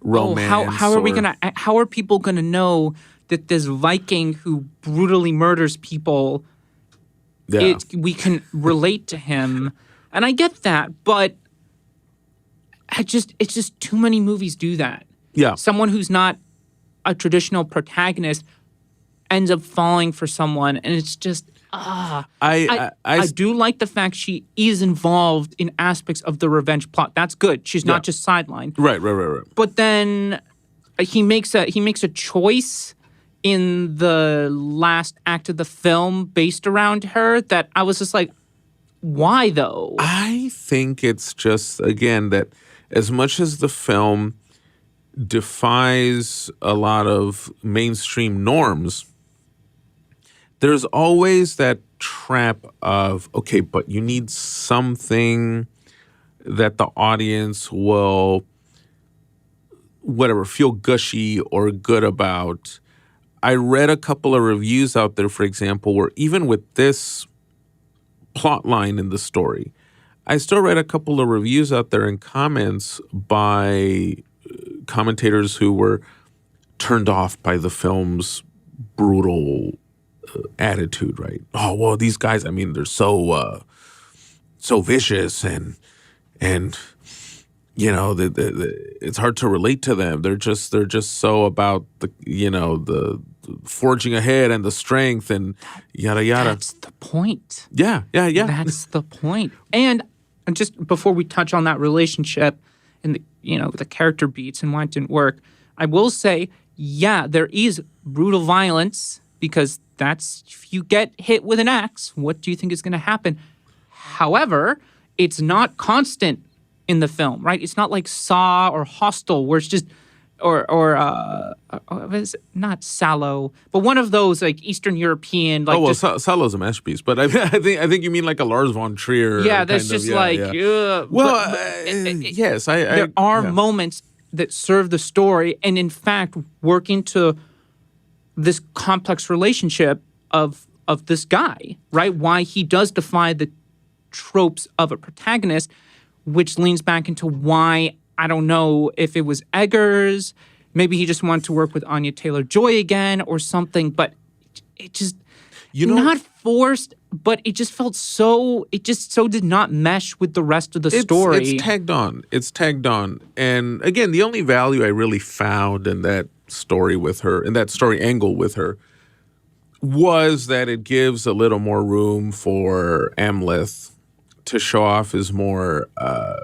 romance. How are people gonna know that this Viking who brutally murders people, we can relate to him? And I get that, but it's just too many movies do that. Yeah. Someone who's not a traditional protagonist ends up falling for someone, and it's just I do like the fact she is involved in aspects of the revenge plot. That's good. She's not just sidelined. Right. But then he makes a choice in the last act of the film based around her that I was just like, why though? I think it's just, again, that as much as the film defies a lot of mainstream norms, there's always that trap of, okay, but you need something that the audience will, feel gushy or good about. I read a couple of reviews out there, for example, where even with this plot line in the story, I still read a couple of reviews out there in comments by commentators who were turned off by the film's brutal attitude, right? Oh well, these guys. I mean, they're so vicious and it's hard to relate to them. They're just so about the forging ahead and the strength and yada yada. That's the point. Yeah. That's the point. And just before we touch on that relationship and the character beats and why it didn't work, I will say, yeah, there is brutal violence because that's if you get hit with an axe, what do you think is going to happen? However, it's not constant in the film, right? It's not like Saw or Hostel, where it's just is it not Sallow, but one of those like Eastern European. Like Sallow's a masterpiece, but I think you mean like a Lars von Trier. Yeah, that's just yes, there are moments that serve the story, and in fact, work into this complex relationship of this guy, right? Why he does defy the tropes of a protagonist, which leans back into why, I don't know if it was Eggers, maybe he just wanted to work with Anya Taylor-Joy again or something, but it just, not forced, but it just felt so did not mesh with the rest of the story. It's tagged on. And again, the only value I really found in that story with her, in that story angle with her, was that it gives a little more room for Amleth to show off his more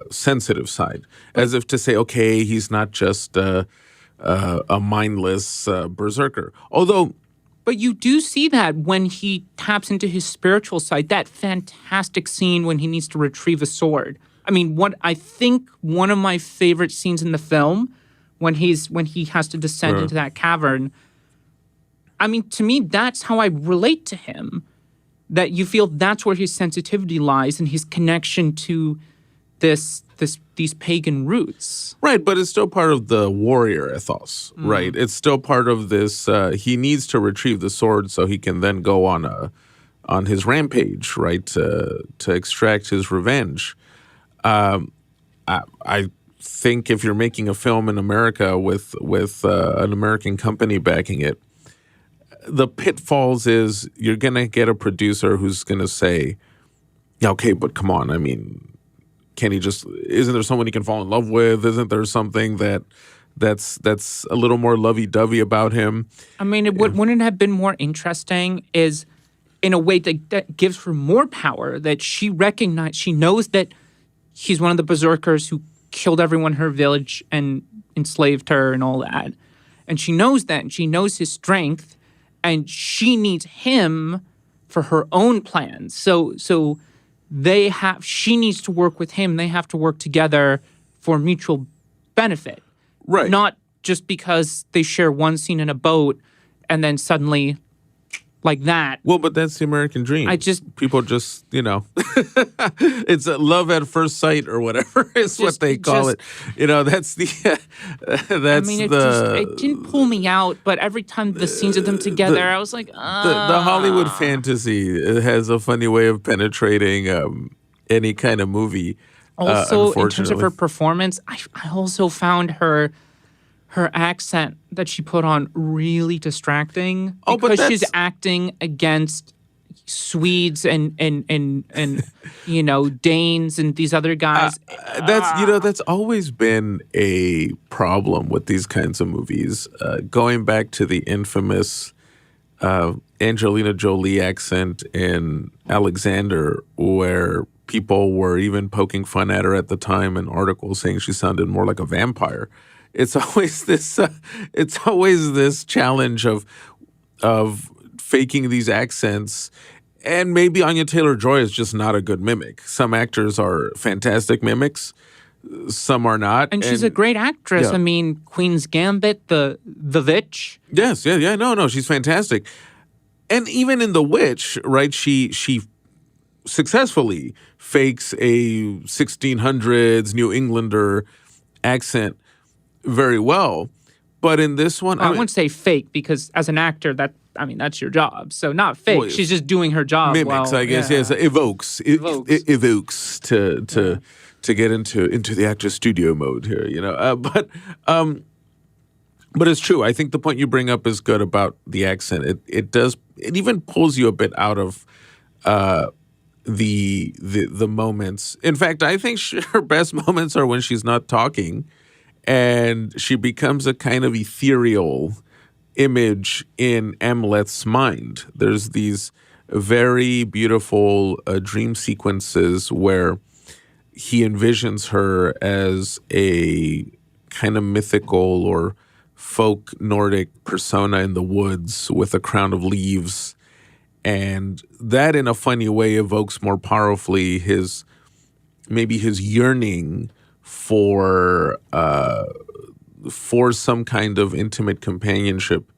sensitive side, as if to say, okay, he's not just a mindless berserker. But you do see that when he taps into his spiritual side, that fantastic scene when he needs to retrieve a sword. I mean, I think one of my favorite scenes in the film, when he has to descend into that cavern. I mean, to me, that's how I relate to him. That you feel that's where his sensitivity lies and his connection to these pagan roots. Right, but it's still part of the warrior ethos, right? It's still part of this. He needs to retrieve the sword so he can then go on his rampage, right, to extract his revenge. I think if you're making a film in America with an American company backing it, the pitfalls is you're going to get a producer who's going to say, yeah, okay, but come on. I mean, isn't there someone he can fall in love with? Isn't there something that's a little more lovey-dovey about him? I mean, wouldn't it have been more interesting is in a way that gives her more power, that she knows that he's one of the berserkers who killed everyone in her village and enslaved her and all that. And she knows that, and she knows his strength, and she needs him for her own plans. So she needs to work with him. They have to work together for mutual benefit. Right. Not just because they share one scene in a boat and then suddenly like that. Well, but that's the American dream. People just, it's a love at first sight or whatever is what they call it. That's the, it didn't pull me out, but every time the scenes of them together, I was like, The Hollywood fantasy has a funny way of penetrating any kind of movie. Also, in terms of her performance, I also found her accent that she put on really distracting because she's acting against Swedes and Danes and these other guys. That's always been a problem with these kinds of movies. Going back to the infamous Angelina Jolie accent in Alexander, where people were even poking fun at her at the time in articles saying she sounded more like a vampire. It's always this. It's always this challenge of faking these accents, and maybe Anya Taylor-Joy is just not a good mimic. Some actors are fantastic mimics, some are not. And she's a great actress. Yeah. I mean, Queen's Gambit, the Witch. Yes, yeah. No, she's fantastic. And even in The Witch, right? She successfully fakes a 1600s New Englander accent very well, but in this one, I wouldn't say fake because as an actor, that's your job. So not fake. Well, she's just doing her job. Mimics, I guess. Yeah. Yes, evokes to get into the actor studio mode here. But it's true. I think the point you bring up is good about the accent. It does it even pulls you a bit out of the moments. In fact, I think her best moments are when she's not talking and she becomes a kind of ethereal image in Amlet's mind. There's these very beautiful dream sequences where he envisions her as a kind of mythical or folk Nordic persona in the woods with a crown of leaves. And that in a funny way evokes more powerfully his yearning for some kind of intimate companionship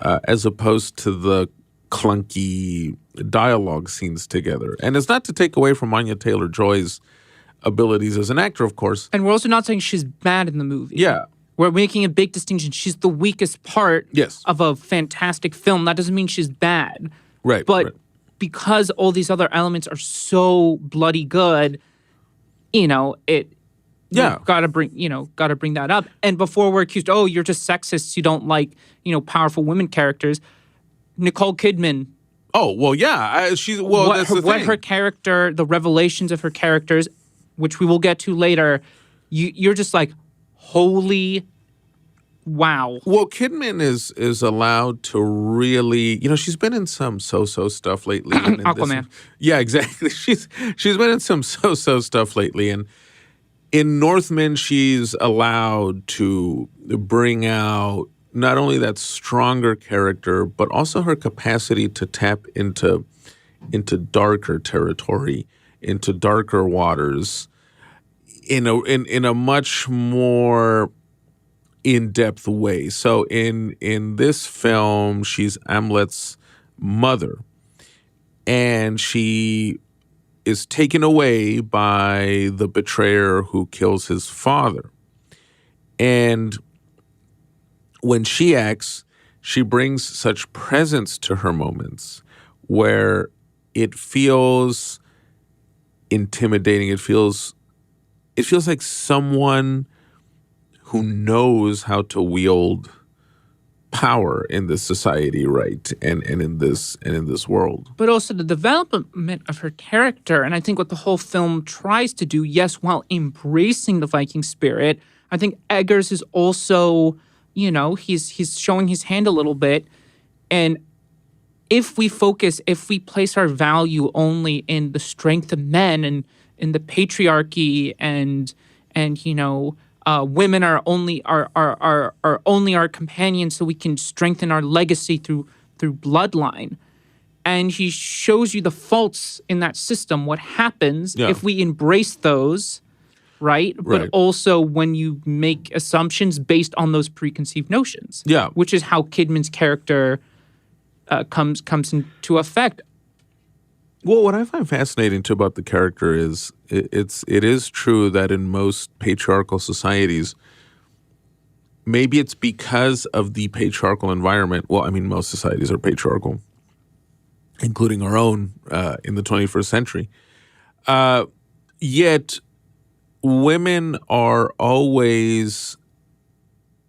as opposed to the clunky dialogue scenes together. And it's not to take away from Anya Taylor-Joy's abilities as an actor, of course. And we're also not saying she's bad in the movie. Yeah. We're making a big distinction. She's the weakest part of a fantastic film. That doesn't mean she's bad. Right. But because all these other elements are so bloody good, gotta bring that up. And before we're accused, oh, you're just sexist, you don't like, powerful women characters. Nicole Kidman. Oh, well, yeah. That's the thing. What her character, the revelations of her characters, which we will get to later, you're just like, holy wow. Well, Kidman is allowed to really, she's been in some so-so stuff lately. Aquaman. Yeah, exactly. She's been in some so-so stuff lately. And in Northman, she's allowed to bring out not only that stronger character, but also her capacity to tap into darker territory, into darker waters, in a much more in-depth way. So in this film, she's Amlet's mother, and she is taken away by the betrayer who kills his father. And when she acts, she brings such presence to her moments where it feels intimidating. It feels like someone who knows how to wield power in this society, right? And in this world. But also the development of her character, and I think what the whole film tries to do, yes, while embracing the Viking spirit, I think Eggers is also, he's showing his hand a little bit. And if we place our value only in the strength of men and in the patriarchy and women are only our companions, so we can strengthen our legacy through bloodline. And he shows you the faults in that system. What happens if we embrace those, right? But also when you make assumptions based on those preconceived notions. Yeah, which is how Kidman's character comes into effect. Well, what I find fascinating too about the character is it is true that in most patriarchal societies, maybe it's because of the patriarchal environment. Well, I mean, most societies are patriarchal, including our own in the 21st century. Yet women are always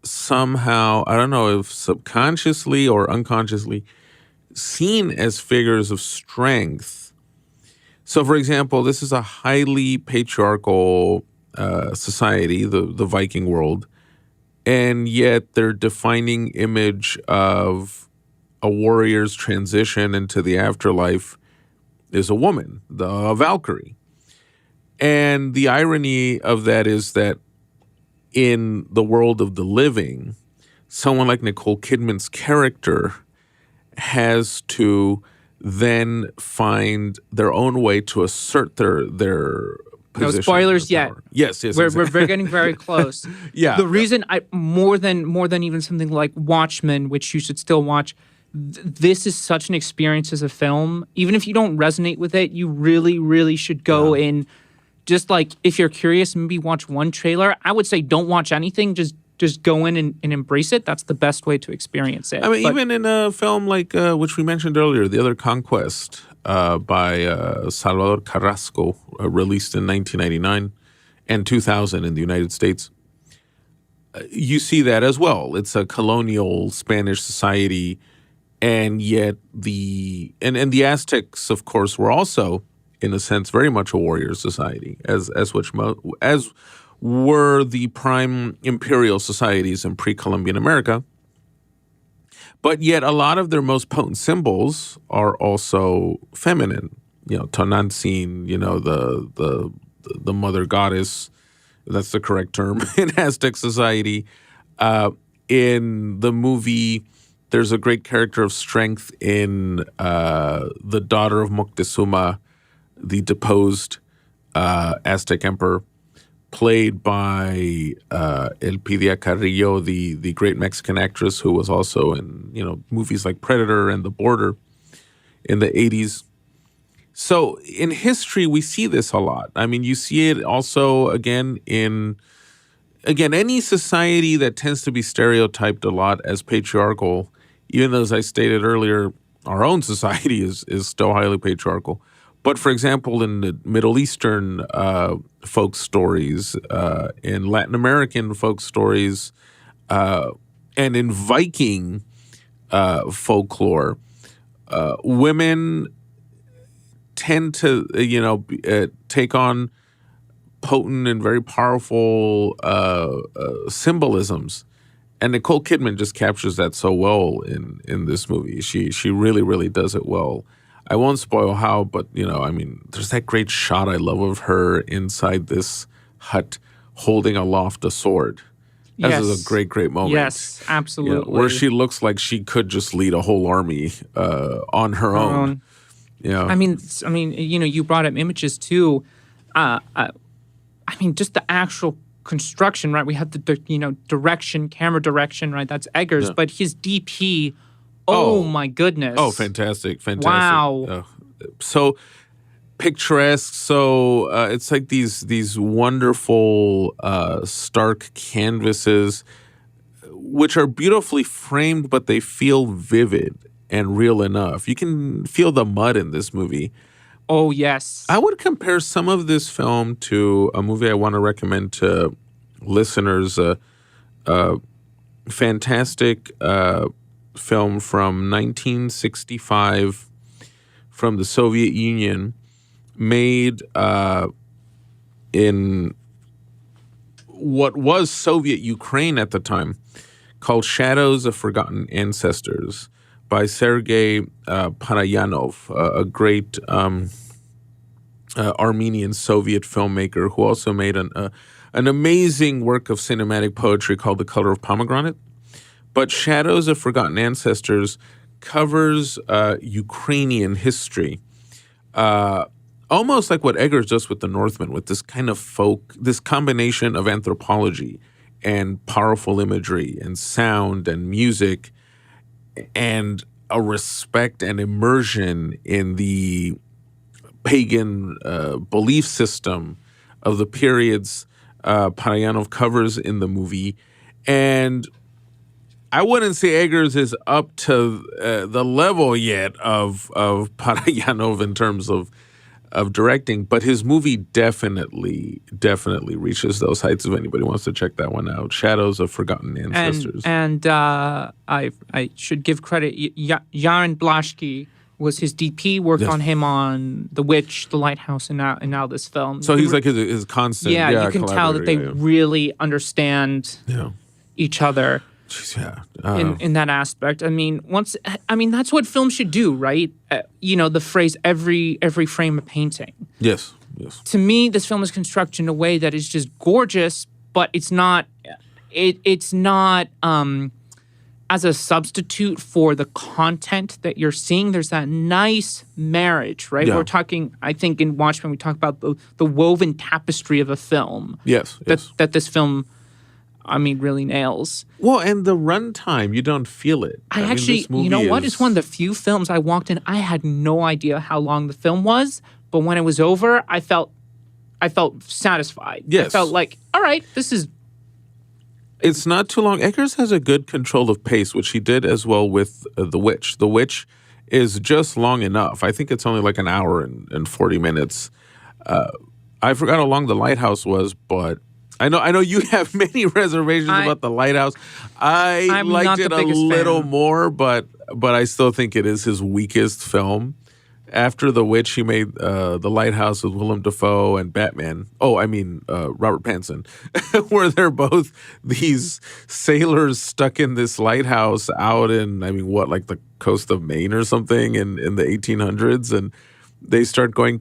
somehow, I don't know if subconsciously or unconsciously, seen as figures of strength. So, for example, this is a highly patriarchal society, the Viking world, and yet their defining image of a warrior's transition into the afterlife is a woman, a Valkyrie. And the irony of that is that in the world of the living, someone like Nicole Kidman's character has to then find their own way to assert their position. No spoilers yet. Yes. We're getting very close. Yeah. The reason more than even something like Watchmen, which you should still watch, this is such an experience as a film. Even if you don't resonate with it, you really, really should go in. Just like if you're curious, maybe watch one trailer. I would say don't watch anything. Just go in and embrace it. That's the best way to experience it. I mean, even in a film like, which we mentioned earlier, The Other Conquest by Salvador Carrasco, released in 1999 and 2000 in the United States, you see that as well. It's a colonial Spanish society, and yet the Aztecs, of course, were also, in a sense, very much a warrior society, as were the prime imperial societies in pre-Columbian America. But yet, a lot of their most potent symbols are also feminine. Tonantzin, the mother goddess. That's the correct term in Aztec society. In the movie, there's a great character of strength in the daughter of Moctezuma, the deposed Aztec emperor, played by Elpidia Carrillo, the great Mexican actress who was also in movies like Predator and The Border in the 80s. So in history, we see this a lot. I mean, you see it also again in any society that tends to be stereotyped a lot as patriarchal, even though, as I stated earlier, our own society is still highly patriarchal. But for example, in the Middle Eastern folk stories, in Latin American folk stories, and in Viking folklore, women tend to, take on potent and very powerful symbolisms. And Nicole Kidman just captures that so well in this movie. She really, really does it well. I won't spoil how, but, there's that great shot I love of her inside this hut holding aloft a sword. That is a great, great moment. Yes, absolutely. Where she looks like she could just lead a whole army on her own. Yeah. I mean, you brought up images too. Just the actual construction, right? We have the direction, camera direction, right? That's Eggers, but his DP. Oh my goodness! Oh, fantastic! Wow. So picturesque. So it's like these wonderful stark canvases, which are beautifully framed, but they feel vivid and real enough. You can feel the mud in this movie. Oh, yes. I would compare some of this film to a movie I want to recommend to listeners, a fantastic film from 1965 from the Soviet Union, made in what was Soviet Ukraine at the time, called Shadows of Forgotten Ancestors, by Sergei Parayanov, a great Armenian Soviet filmmaker who also made an amazing work of cinematic poetry called The Color of Pomegranate. But Shadows of Forgotten Ancestors covers Ukrainian history, almost like what Eggers does with the Northman, with this kind of this combination of anthropology and powerful imagery and sound and music, and a respect and immersion in the pagan belief system of the periods Parayanov covers in the movie. And I wouldn't say Eggers is up to the level yet of Parayanov in terms of directing, but his movie definitely reaches those heights if anybody wants to check that one out. Shadows of Forgotten Ancestors. And I should give credit. Yaron Blashki was his DP, worked on him on The Witch, The Lighthouse, and now this film. So he's like his constant you can tell that they really understand each other. In that aspect. I mean, that's what film should do, right? The phrase every frame a painting. Yes. To me, this film is constructed in a way that is just gorgeous, but it's not as a substitute for the content that you're seeing. There's that nice marriage, right? Yeah. We're talking, I think in Watchmen, we talk about the woven tapestry of a film. Yes. That this film, really nails. Well, and the runtime, you don't feel it. I actually, it's one of the few films I walked in, I had no idea how long the film was, but when it was over, I felt satisfied. Yes. I felt like, all right, this is... It's not too long. Eggers has a good control of pace, which he did as well with The Witch. The Witch is just long enough. I think it's only like an hour and 40 minutes. I forgot how long The Lighthouse was, but I know you have many reservations about the lighthouse. I liked it a little more, but I still think it is his weakest film. After The Witch, he made The Lighthouse with Willem Dafoe and Batman. Oh, I mean Robert Pattinson, where they're both these sailors stuck in this lighthouse out in, like the coast of Maine or something in the 1800s, and they start going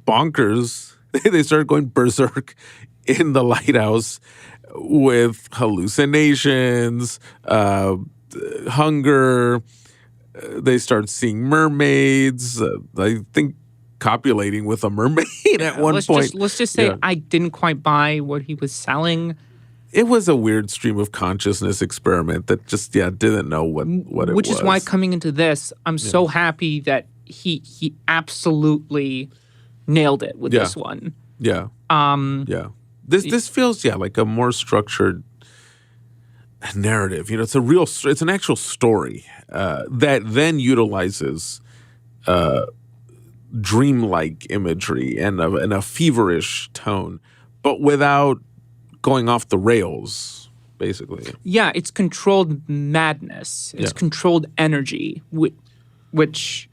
bonkers. They start going berserk in the lighthouse with hallucinations, hunger. They start seeing mermaids. I think copulating with a mermaid at one point. Let's just say I didn't quite buy what he was selling. It was a weird stream of consciousness experiment that just didn't know what it was. Which is why coming into this, I'm so happy that he absolutely nailed it with this one. Yeah. This feels like a more structured narrative. It's an actual story that then utilizes dreamlike imagery and a feverish tone, but without going off the rails, basically. Yeah, it's controlled madness. It's controlled energy, which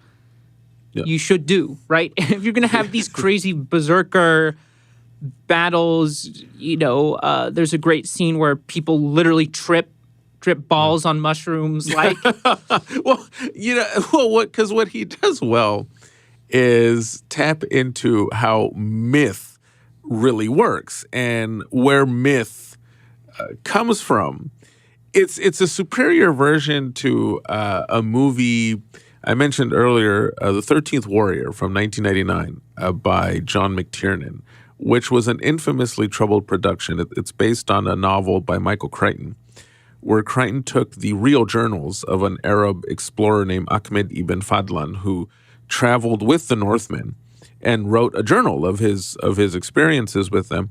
you should do, right? If you're going to have these crazy berserker battles, there's a great scene where people literally trip balls on mushrooms, because what he does well is tap into how myth really works and where myth comes from. It's a superior version to a movie I mentioned earlier, The 13th Warrior from 1999 by John McTiernan, which was an infamously troubled production. It's based on a novel by Michael Crichton, where Crichton took the real journals of an Arab explorer named Ahmed ibn Fadlan, who traveled with the Northmen and wrote a journal of his experiences with them.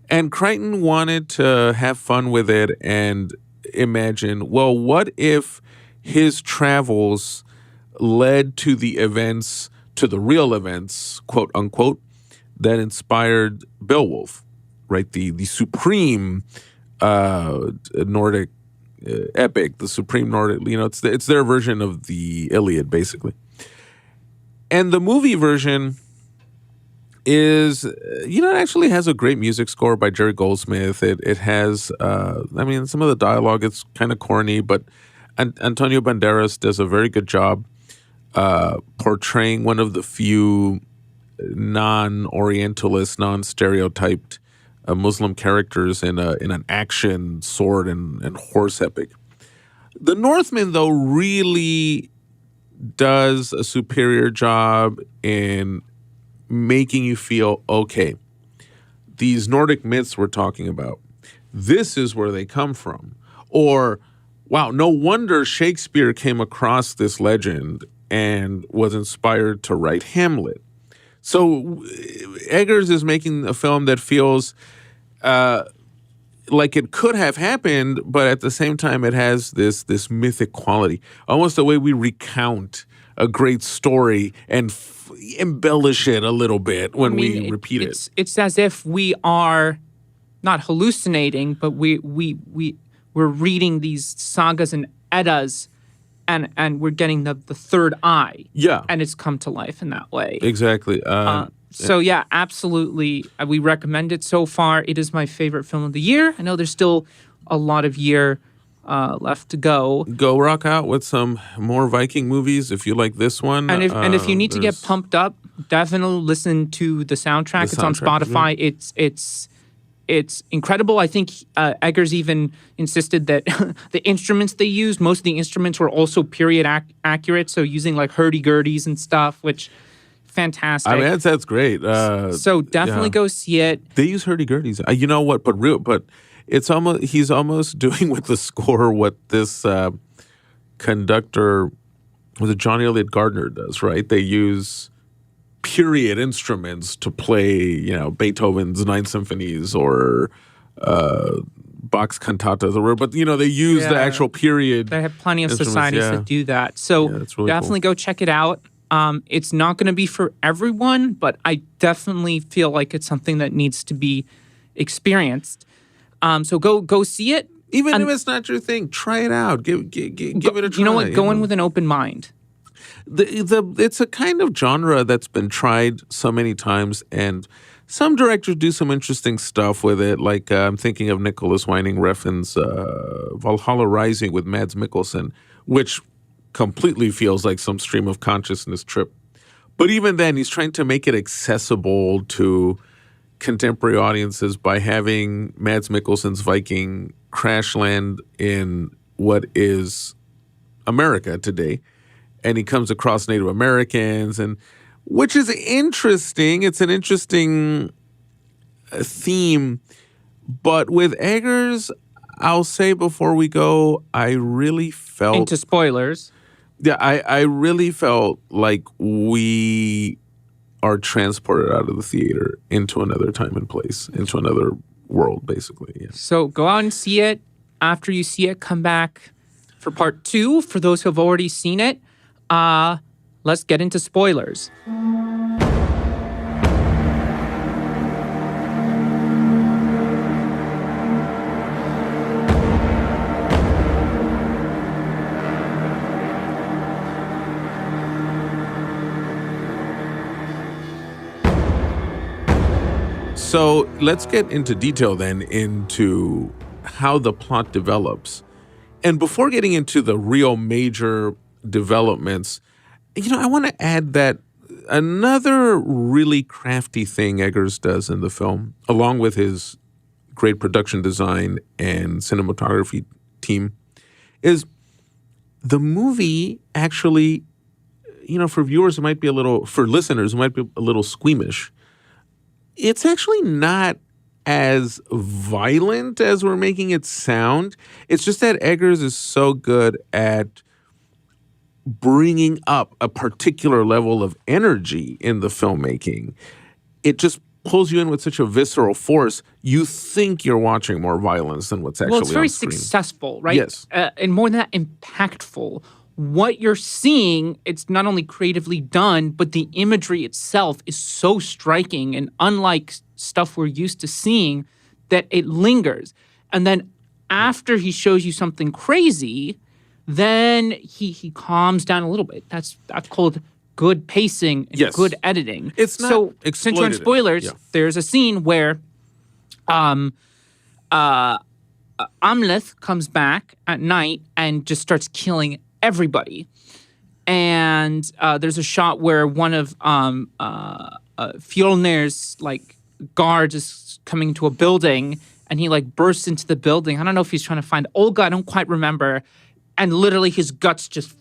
And Crichton wanted to have fun with it and imagine, well, what if his travels led to the real events, quote unquote, that inspired Beowulf, right? The supreme Nordic epic, the supreme Nordic, it's their version of the Iliad, basically. And the movie version is, it actually has a great music score by Jerry Goldsmith. It has, some of the dialogue, it's kind of corny, but Antonio Banderas does a very good job portraying one of the few non-Orientalist, non-stereotyped Muslim characters in an action sword and horse epic. The Northman, though, really does a superior job in making you feel, okay, these Nordic myths we're talking about, this is where they come from. Or, wow, no wonder Shakespeare came across this legend and was inspired to write Hamlet. So Eggers is making a film that feels like it could have happened, but at the same time it has this mythic quality, almost the way we recount a great story and embellish it a little bit when we repeat it. It's as if we are not hallucinating, but we're reading these sagas and eddas, and we're getting the third eye. Yeah. And it's come to life in that way. Exactly. Absolutely. We recommend it so far. It is my favorite film of the year. I know there's still a lot of year left to go. Go rock out with some more Viking movies if you like this one. And if you need to get pumped up, definitely listen to the soundtrack. It's on Spotify. Mm-hmm. It's incredible. I think Eggers even insisted that the instruments they used, most of the instruments were also period accurate. So using like hurdy-gurdies and stuff, which fantastic. I mean, that's great. So definitely go see it. They use hurdy-gurdies. You know what? But it's almost, he's almost doing with the score what this conductor, was it John Elliott Gardner does, right? They use period instruments to play, Beethoven's Ninth Symphonies or Bach's cantatas, but they use the actual period. They have plenty of societies that do that. So really definitely go check it out. It's not going to be for everyone, but I definitely feel like it's something that needs to be experienced. So go see it. Even if it's not your thing, try it out. Give it a try. You know what? Go in with an open mind. It's a kind of genre that's been tried so many times, and some directors do some interesting stuff with it. Like I'm thinking of Nicholas Winding Refn's Valhalla Rising with Mads Mikkelsen, which completely feels like some stream of consciousness trip. But even then, he's trying to make it accessible to contemporary audiences by having Mads Mikkelsen's Viking crash land in what is America today. And he comes across Native Americans, and which is interesting. It's an interesting theme. But with Eggers, I'll say before we go, I really felt... Into spoilers. Yeah, I really felt like we are transported out of the theater into another time and place, into another world, basically. Yeah. So go out and see it. After you see it, come back for part 2. For those who have already seen it, let's get into spoilers. So let's get into detail then into how the plot develops. And before getting into the real major developments, I want to add that another really crafty thing Eggers does in the film, along with his great production design and cinematography team, is the movie actually, for viewers, for listeners, it might be a little squeamish. It's actually not as violent as we're making it sound. It's just that Eggers is so good at bringing up a particular level of energy in the filmmaking. It just pulls you in with such a visceral force. You think you're watching more violence than what's actually on screen. Well, it's very successful, right? Yes. And more than that, impactful. What you're seeing, it's not only creatively done, but the imagery itself is so striking and unlike stuff we're used to seeing that it lingers. And then after he shows you something crazy, then he calms down a little bit. That's called good pacing and good editing. It's not so since we're in spoilers, there's a scene where Amleth comes back at night and just starts killing everybody. And there's a shot where one of Fjolnir's guards is coming to a building, and he bursts into the building. I don't know if he's trying to find Olga. I don't quite remember. And literally his guts just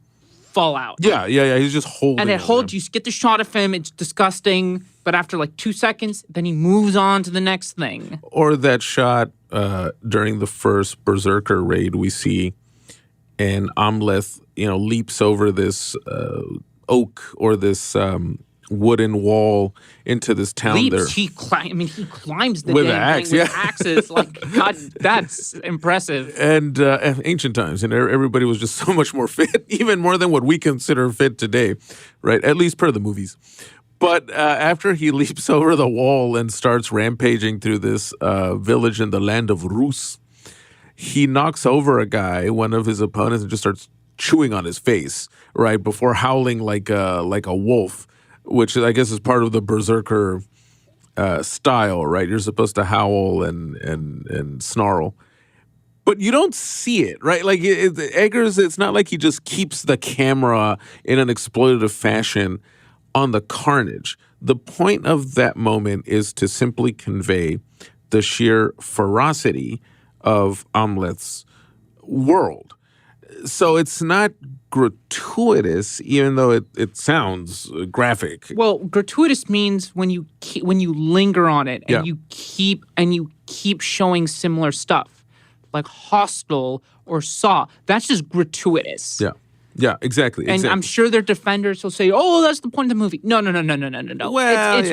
fall out. Yeah. He's just holding. And it holds. You get the shot of him. It's disgusting. But after 2 seconds, then he moves on to the next thing. Or that shot during the first Berserker raid we see, and Amleth, leaps over this oak or this wooden wall into this town. Leaps. He climbs the with damn axe, thing with axes. God, that's impressive. And ancient times, and everybody was just so much more fit, even more than what we consider fit today, right? At least per the movies. But after he leaps over the wall and starts rampaging through this village in the land of Rus, he knocks over a guy, one of his opponents, and just starts chewing on his face, right, before howling like a wolf, which I guess is part of the Berserker style, right? You're supposed to howl and snarl. But you don't see it, right? Eggers, it's not like he just keeps the camera in an exploitative fashion on the carnage. The point of that moment is to simply convey the sheer ferocity of Amleth's world. So it's not gratuitous, even though it sounds graphic. Well, gratuitous means when you linger on it and you keep showing similar stuff, like Hostel or Saw. That's just gratuitous. Yeah, exactly. And I'm sure their defenders will say, "Oh, that's the point of the movie." No. Well, it's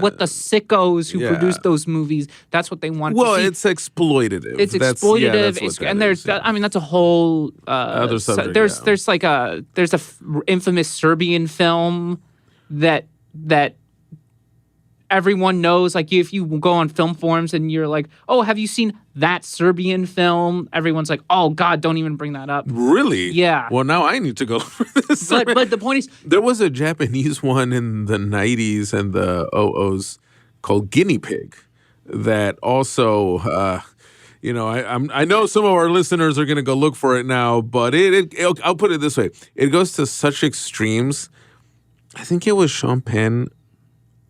what the sickos who produce those movies. That's what they want. Well, to see. it's exploitative. It's exploitative. That's a whole other subject. There's a infamous Serbian film that everyone knows, like if you go on film forums and you're like, oh, have you seen that Serbian film? Everyone's like, oh God, don't even bring that up. Really? Yeah. Well, now I need to go for this. But the point is, there was a Japanese one in the 90s and the 00s called Guinea Pig that also, I know some of our listeners are going to go look for it now, but I'll put it this way. It goes to such extremes. I think it was Sean Penn.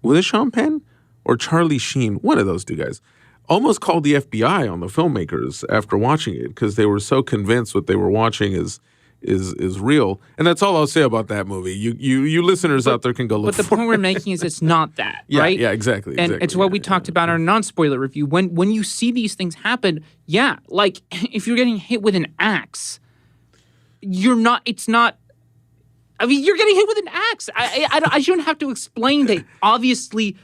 Was it Sean Penn or Charlie Sheen? One of those two guys almost called the FBI on the filmmakers after watching it because they were so convinced what they were watching is real. And that's all I'll say about that movie. You listeners out there can go look for it. But the point we're making is it's not that, right? Yeah, exactly. And it's what we talked about in our non-spoiler review. When you see these things happen, like if you're getting hit with an axe, you're getting hit with an axe. I shouldn't have to explain that obviously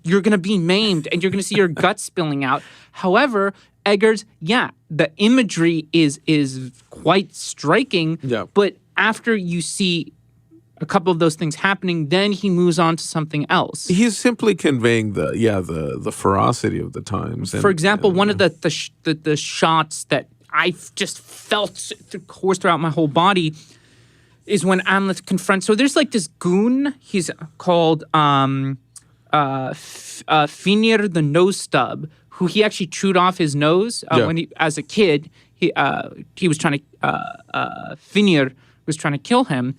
you're going to be maimed and you're going to see your guts spilling out. However, Eggers, the imagery is quite striking. Yeah. But after you see a couple of those things happening, then he moves on to something else. He's simply conveying the ferocity of the times. For example, one of the shots that I just felt course throughout my whole body is when Amleth confronts. So there's like this goon. He's called Finir the Nose Stub, who he actually chewed off his nose when he, as a kid. He was trying to Finir was trying to kill him,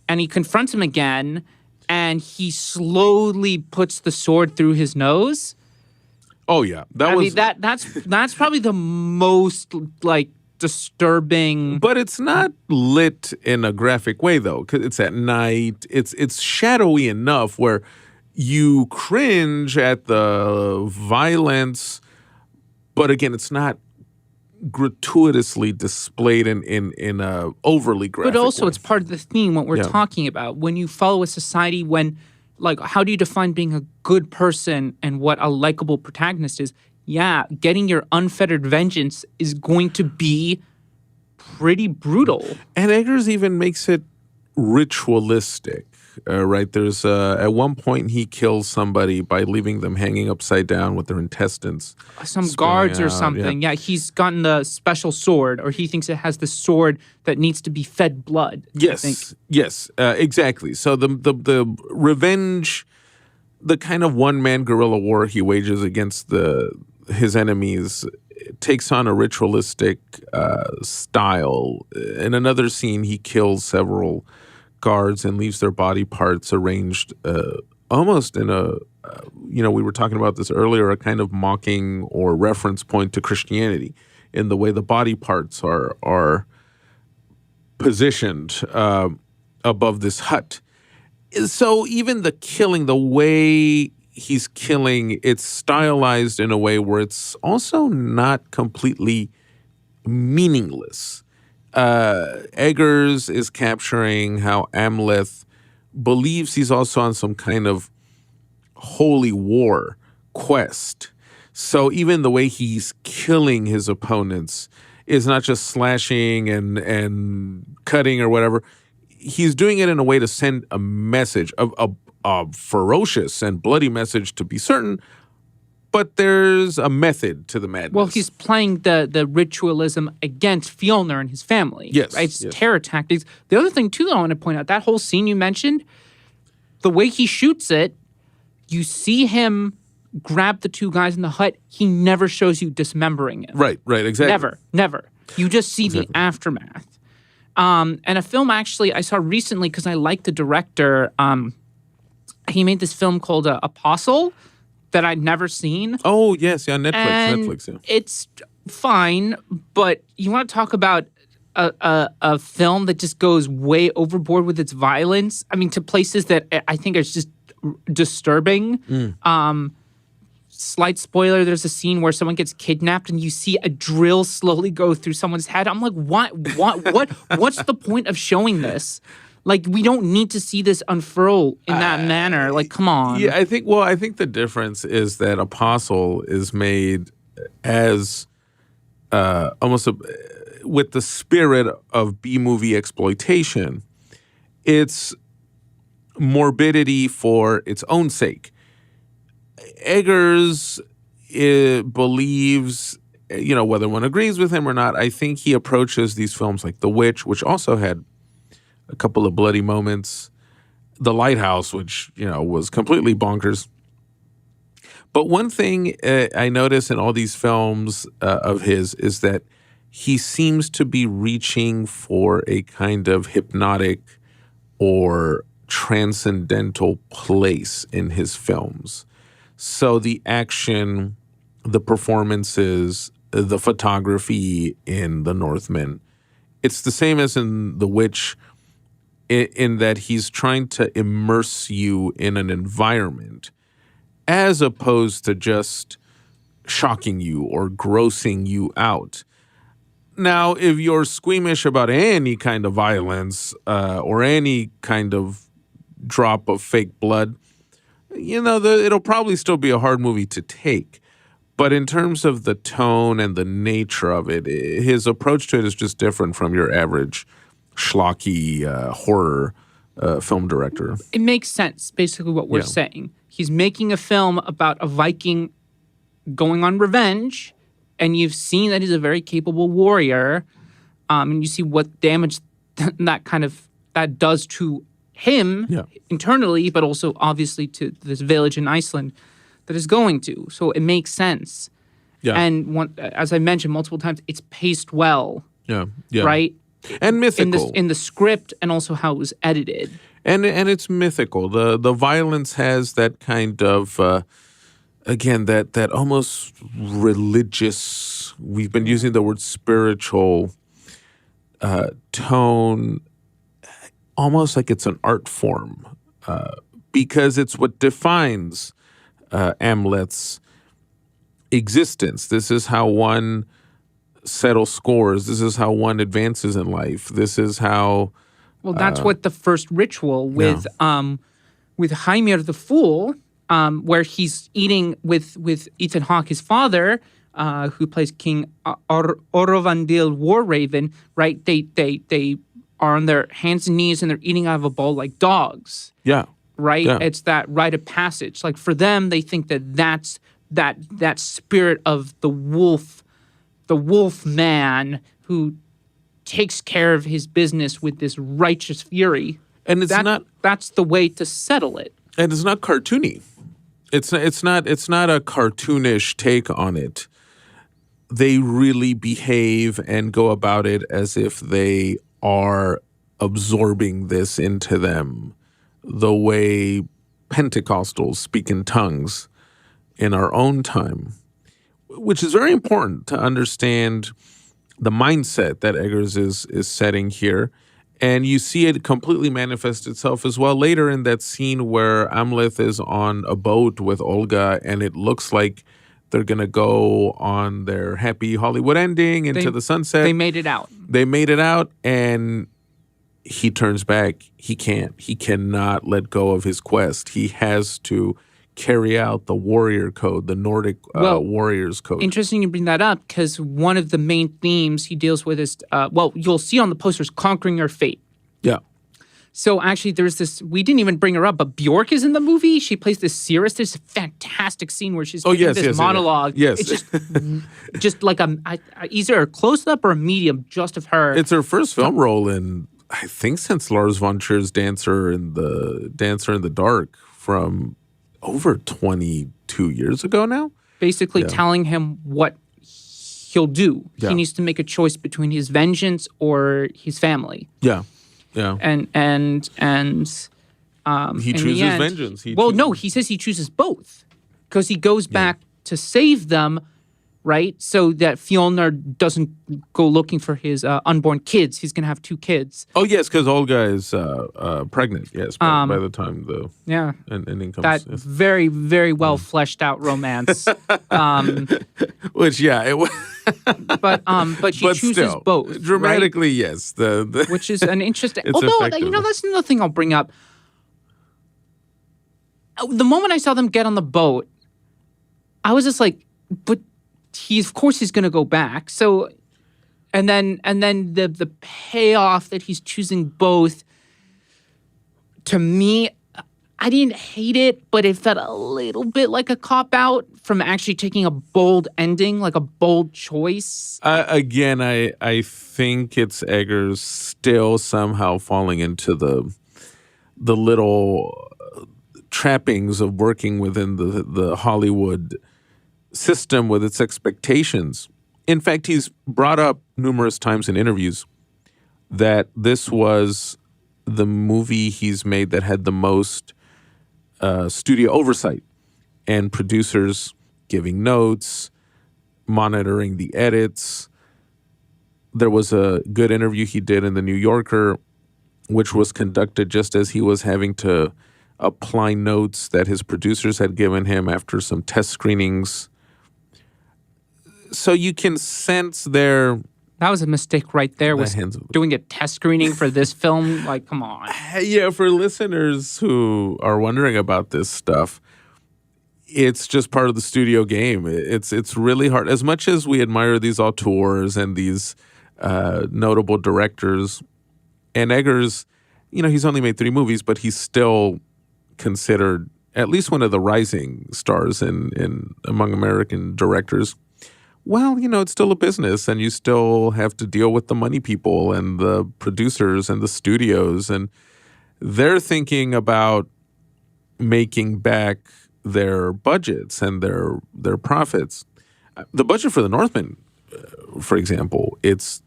and he confronts him again, and he slowly puts the sword through his nose. Oh yeah, that's probably the most like disturbing. But it's not lit in a graphic way though, because it's at night. It's shadowy enough where you cringe at the violence, but again, it's not gratuitously displayed in a overly graphic But also, way. it's part of the theme, what we're talking about. When you follow a society, how do you define being a good person and what a likable protagonist is? Yeah, getting your unfettered vengeance is going to be pretty brutal. And Eggers even makes it ritualistic, right? There's at one point he kills somebody by leaving them hanging upside down with their intestines. Some guards or something. Yeah, he's gotten the special sword, or he thinks it has the sword that needs to be fed blood. Yes, exactly. So the revenge, the kind of one-man guerrilla war he wages against his enemies takes on a ritualistic style. In another scene, he kills several guards and leaves their body parts arranged almost in we were talking about this earlier, a kind of mocking or reference point to Christianity in the way the body parts are positioned above this hut. So even the killing, the way he's killing, it's stylized in a way where it's also not completely meaningless. Eggers is capturing how Amleth believes he's also on some kind of holy war quest. So even the way he's killing his opponents is not just slashing and cutting or whatever. He's doing it in a way to send a message, a ferocious and bloody message to be certain, but there's a method to the madness. Well, he's playing the ritualism against Fjolnir and his family. Yes. Right? It's terror tactics. The other thing, too, that I want to point out, that whole scene you mentioned, the way he shoots it, you see him grab the two guys in the hut. He never shows you dismembering him. Right, exactly. Never. You just see the aftermath. And a film, actually, I saw recently, because I like the director, he made this film called Apostle that I'd never seen. Oh, yes, Netflix, And it's fine, but you want to talk about a film that just goes way overboard with its violence? I mean, to places that I think are just disturbing. Slight spoiler, there's a scene where someone gets kidnapped and you see a drill slowly go through someone's head. I'm like, what's the point of showing this? Like, we don't need to see this unfurl in that manner. Like, come on. Yeah, I think the difference is that Apostle is made as almost with the spirit of B-movie exploitation. It's morbidity for its own sake. Eggers believes, whether one agrees with him or not, I think he approaches these films like The Witch, which also had a couple of bloody moments, The Lighthouse, which, was completely bonkers. But one thing I notice in all these films of his is that he seems to be reaching for a kind of hypnotic or transcendental place in his films. So the action, the performances, the photography in The Northman, it's the same as in The Witch in that he's trying to immerse you in an environment as opposed to just shocking you or grossing you out. Now, if you're squeamish about any kind of violence or any kind of drop of fake blood, it'll probably still be a hard movie to take. But in terms of the tone and the nature of it, his approach to it is just different from your average schlocky horror film director. It makes sense, basically what we're saying. He's making a film about a Viking going on revenge, and you've seen that he's a very capable warrior, and you see what damage that does to him internally, but also obviously to this village in Iceland that is going to. So it makes sense. Yeah. And as I mentioned multiple times, it's paced well. Yeah. Right? And mythical. In the script and also how it was edited. And it's mythical. The violence has that kind of, again, that almost religious, we've been using the word spiritual tone, almost like it's an art form, because it's what defines Amleth's existence. This is how one settles scores. This is how one advances in life. This is how... Well, that's what the first ritual with Heimir the Fool, where he's eating with Ethan Hawke, his father, who plays King Orovandil War Raven, right? They are on their hands and knees and they're eating out of a bowl like dogs. Yeah. Right? Yeah. It's that rite of passage. Like for them, they think that's that spirit of the wolf man who takes care of his business with this righteous fury. And that's the way to settle it. And it's not cartoony. It's not a cartoonish take on it. They really behave and go about it as if they are absorbing this into them, the way Pentecostals speak in tongues in our own time, which is very important to understand the mindset that Eggers is setting here. And you see it completely manifest itself as well later in that scene where Amleth is on a boat with Olga, and it looks like they're going to go on their happy Hollywood ending into the sunset. They made it out. And he turns back. He can't. He cannot let go of his quest. He has to carry out the warrior code, the Nordic warriors code. Interesting you bring that up, because one of the main themes he deals with is, you'll see on the posters, conquering your fate. Yeah. So actually there's this, we didn't even bring her up, but Bjork is in the movie. She plays this seeress. There's a fantastic scene where she's giving this monologue. Yes. It's just like either a close-up or a medium just of her. It's her first film role in, I think, since Lars von Trier's Dancer in the Dark from over 22 years ago now. Basically telling him what he'll do. Yeah. He needs to make a choice between his vengeance or his family. Yeah. Yeah. And he chooses vengeance. He says he chooses both, because he goes back to save them, right? So that Fjolnir doesn't go looking for his unborn kids. He's going to have 2 kids. Oh, yes, because Olga is pregnant, yes, by the time the ending comes. That very, very well fleshed out romance. Which, it was. But she chooses still, both. Dramatically, right? yes. Which is an interesting... Although, that's another thing I'll bring up. The moment I saw them get on the boat, I was just like, but of course he's going to go back. So, and then the payoff that he's choosing both, to me, I didn't hate it, but it felt a little bit like a cop-out from actually taking a bold ending, like a bold choice. Again, I think it's Eggers still somehow falling into the little trappings of working within the Hollywood system with its expectations. In fact, he's brought up numerous times in interviews that this was the movie he's made that had the most studio oversight and producers giving notes, monitoring the edits. There was a good interview he did in The New Yorker, which was conducted just as he was having to apply notes that his producers had given him after some test screenings. So you can sense their... That was a mistake right there, was doing a test screening for this film. Like, come on. Yeah, for listeners who are wondering about this stuff, it's just part of the studio game. It's really hard. As much as we admire these auteurs and these notable directors, and Eggers, he's only made 3 movies, but he's still considered at least one of the rising stars in among American directors. Well, it's still a business, and you still have to deal with the money people and the producers and the studios, and they're thinking about making back their budgets and their profits. The budget for the Northman, for example, it's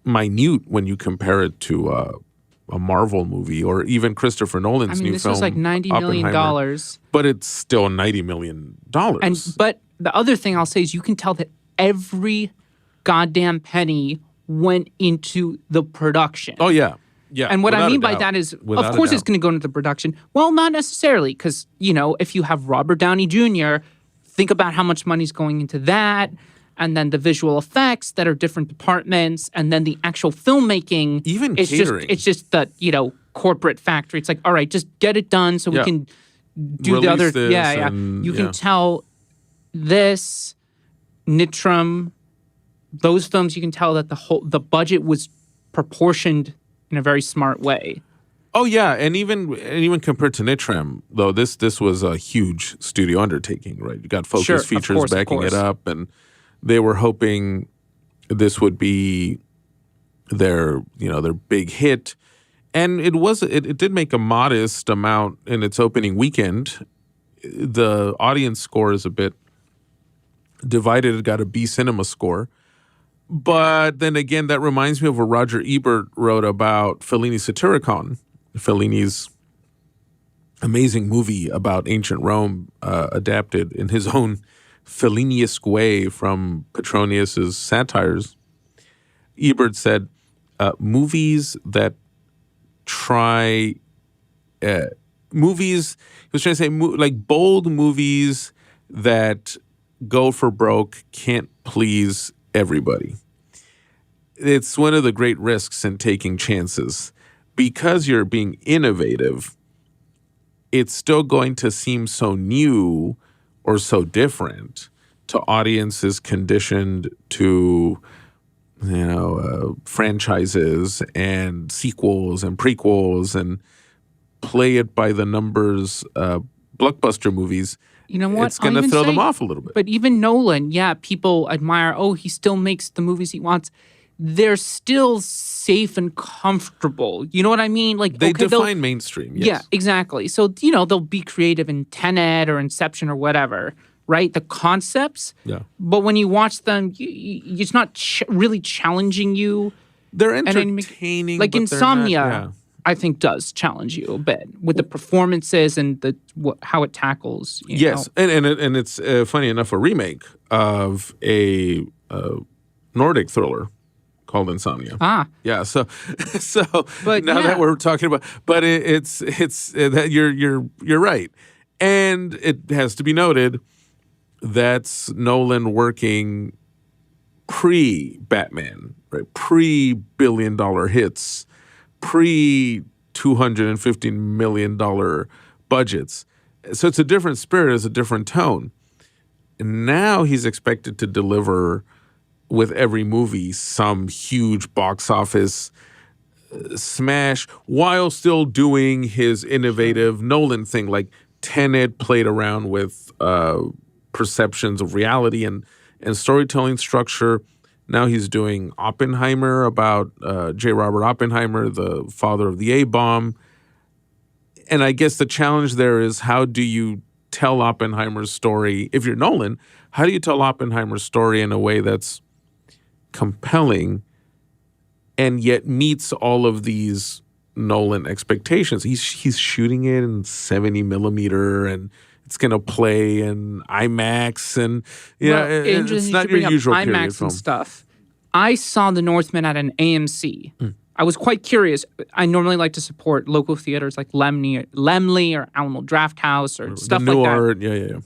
minute when you compare it to a Marvel movie or even Christopher Nolan's new this film. was like $90 million. But it's still $90 million. But the other thing I'll say is you can tell that every goddamn penny went into the production. Oh, yeah. Yeah. And what I mean by that is, of course it's going to go into the production. Well, not necessarily, because, if you have Robert Downey Jr., think about how much money's going into that, and then the visual effects that are different departments, and then the actual filmmaking. Even catering. It's just the, corporate factory. It's like, all right, just get it done so we can do the other. You can tell this, Nitram, those films, you can tell that the budget was proportioned in a very smart way. Oh yeah, and even compared to Nitram, though, this was a huge studio undertaking, right? You got Focus Features backing it up, and they were hoping this would be their big hit, and it did make a modest amount in its opening weekend. The audience score is a bit divided. It got a B cinema score. But then again, that reminds me of what Roger Ebert wrote about Fellini's Satyricon, Fellini's amazing movie about ancient Rome, adapted in his own Fellini-esque way from Petronius's satires. Ebert said, movies that try... movies... He was trying to say, like, bold movies that go for broke can't please everybody. It's one of the great risks in taking chances. Because you're being innovative, it's still going to seem so new or so different to audiences conditioned to, franchises and sequels and prequels and play it by the numbers blockbuster movies. You know what? It's going to throw them off a little bit. But even Nolan, people admire, he still makes the movies he wants. They're still safe and comfortable. You know what I mean? Like they define mainstream, yes. Yeah, exactly. So, they'll be creative in Tenet or Inception or whatever, right? The concepts. Yeah. But when you watch them, it's not really challenging you. They're entertaining. Like Insomnia, I think, does challenge you a bit with the performances and how it tackles. Yes, and it's funny enough a remake of a Nordic thriller called Insomnia. Yeah. So but now that we're talking about, but it's that you're right, and it has to be noted that's Nolan working pre-Batman, right? Pre-billion-dollar hits. Pre-$250 million budgets. So it's a different spirit, it's a different tone. And now he's expected to deliver with every movie some huge box office smash while still doing his innovative Nolan thing. Like Tenet played around with perceptions of reality and storytelling structure. Now he's doing Oppenheimer about J. Robert Oppenheimer, the father of the A-bomb. And I guess the challenge there is, how do you tell Oppenheimer's story? If you're Nolan, how do you tell Oppenheimer's story in a way that's compelling and yet meets all of these Nolan expectations? He's shooting it in 70 millimeter and it's going to play in IMAX and it's not your usual period IMAX film. And stuff. I saw The Northman at an AMC. I was quite curious. I normally like to support local theaters like Lemley or Alamo Drafthouse or stuff like that. Art. Yeah.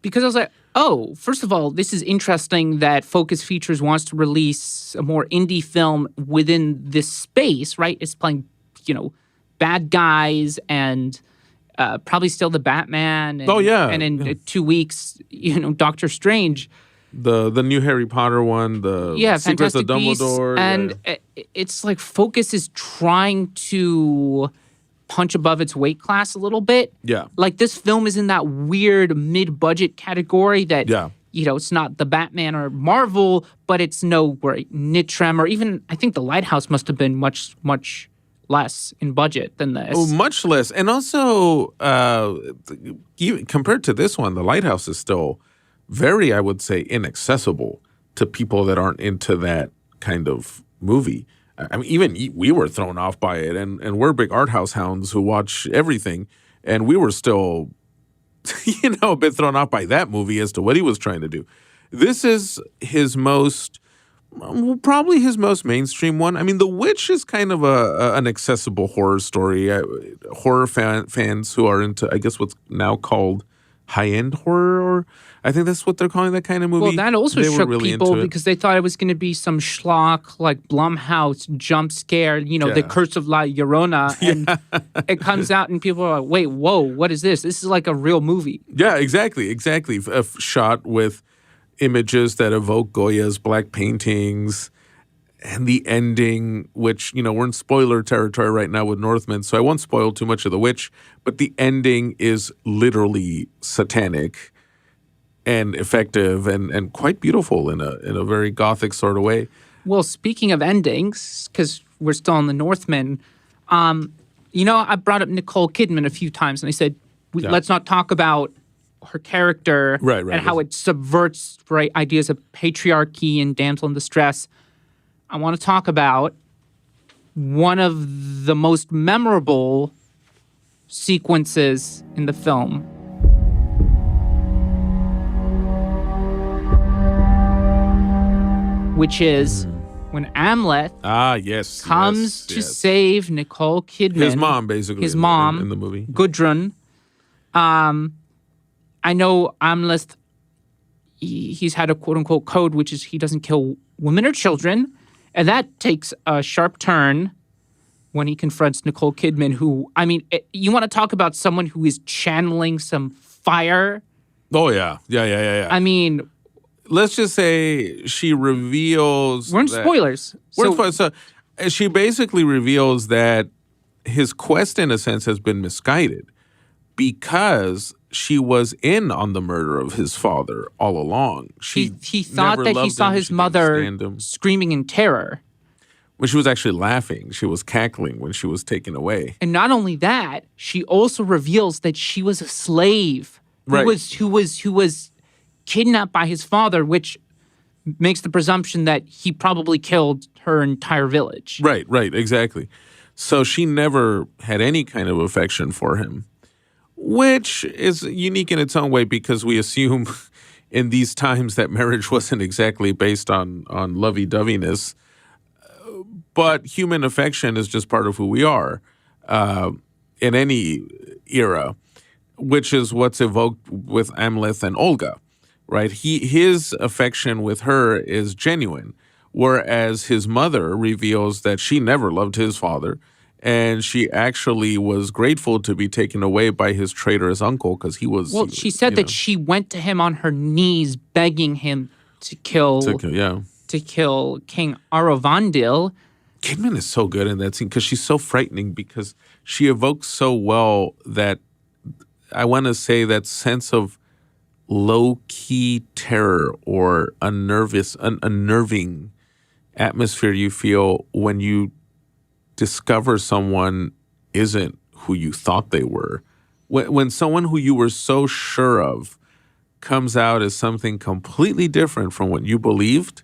Because I was like, oh, first of all, this is interesting that Focus Features wants to release a more indie film within this space, right? It's playing, bad guys and probably still the Batman. And, And in 2 weeks, Doctor Strange. The new Harry Potter one, the Secrets of Fantastic Beasts, Dumbledore. And it's like Focus is trying to punch above its weight class a little bit. Yeah. Like this film is in that weird mid-budget category that, Yeah. It's not the Batman or Marvel, but it's no Nitram or even, I think The Lighthouse must have been much, much less in budget than this. Oh, much less. And also, even compared to this one, The Lighthouse is still very, I would say, inaccessible to people that aren't into that kind of movie. I mean, even we were thrown off by it, and we're big art house hounds who watch everything, and we were still, a bit thrown off by that movie as to what he was trying to do. This is probably his most mainstream one. I mean, The Witch is kind of an accessible horror story. Horror fans who are into, I guess, what's now called high-end horror, or I think that's what they're calling that kind of movie. Well, that also shook really people because they thought it was going to be some schlock, like Blumhouse jump scare, The Curse of La Llorona. And it comes out and people are like, wait, whoa, what is this? This is like a real movie. Yeah, exactly. Shot with images that evoke Goya's black paintings. And the ending, which, we're in spoiler territory right now with Northman, so I won't spoil too much of The Witch, but the ending is literally satanic and effective and quite beautiful in a very gothic sort of way. Well, speaking of endings, because we're still on The Northman, I brought up Nicole Kidman a few times, and I said, let's not talk about her character and how it subverts ideas of patriarchy and damsel in distress. I want to talk about one of the most memorable sequences in the film. Which is when Amleth comes to save Nicole Kidman. His mom, basically. His mom. In the movie. Gudrun. I know Amleth, he's had a quote-unquote code, which is he doesn't kill women or children. And that takes a sharp turn when he confronts Nicole Kidman, who, you want to talk about someone who is channeling some fire? Oh, yeah. Yeah. I mean, let's just say she reveals... We're in spoilers. So she basically reveals that his quest, in a sense, has been misguided because she was in on the murder of his father all along. He thought that he saw his mother screaming in terror. When she was actually laughing. She was cackling when she was taken away. And not only that, she also reveals that she was a slave who was kidnapped by his father, which makes the presumption that he probably killed her entire village. Right, exactly. So she never had any kind of affection for him, which is unique in its own way because we assume in these times that marriage wasn't exactly based on lovey-doveyness. But human affection is just part of who we are in any era, which is what's evoked with Amleth and Olga, right? His affection with her is genuine, whereas his mother reveals that she never loved his father, and she actually was grateful to be taken away by his traitorous uncle because he was... Well, she said that she went to him on her knees begging him to kill King Arovandil. Kidman is so good in that scene because she's so frightening because she evokes so well that I want to say that sense of low-key terror or unnerving atmosphere you feel when you discover someone isn't who you thought they were. When someone who you were so sure of comes out as something completely different from what you believed,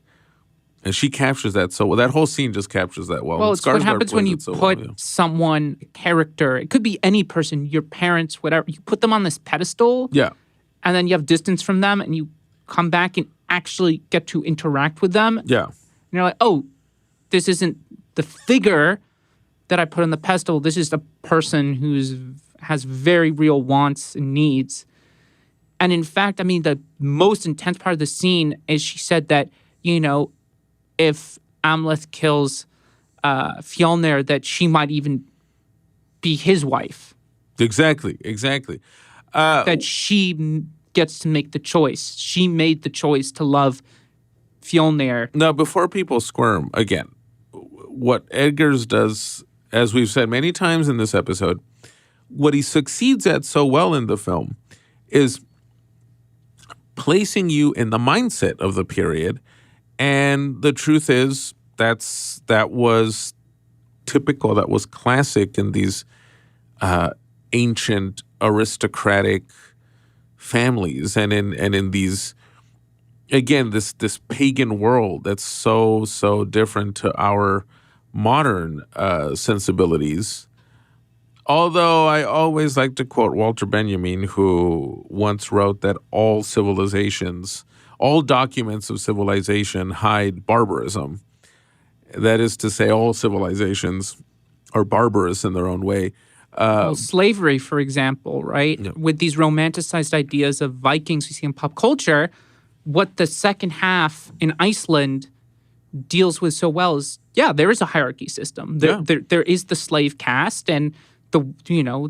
and she captures that so well. That whole scene just captures that well. Well, it's what Skarsgård happens when plays you it so put well, yeah. someone, a character, it could be any person, your parents, whatever, you put them on this pedestal, Yeah. and then you have distance from them, and you come back and actually get to interact with them. Yeah. And you're like, oh, this isn't the figure that I put on the pedestal. This is a person has very real wants and needs. And in fact, I mean, the most intense part of the scene is she said that, if Amleth kills Fjolnir, that she might even be his wife. Exactly. That she gets to make the choice. She made the choice to love Fjolnir. Now, before people squirm, again, what Eggers does, as we've said many times in this episode, what he succeeds at so well in the film is placing you in the mindset of the period. And the truth is that was typical, that was classic in these ancient aristocratic families and in these, again, this pagan world that's so different to our modern sensibilities. Although I always like to quote Walter Benjamin, who once wrote that all documents of civilization hide barbarism. That is to say, all civilizations are barbarous in their own way. Slavery, for example, right? Yeah. With these romanticized ideas of Vikings we see in pop culture, what the second half in Iceland deals with so well is, there is a hierarchy system. There is the slave caste, and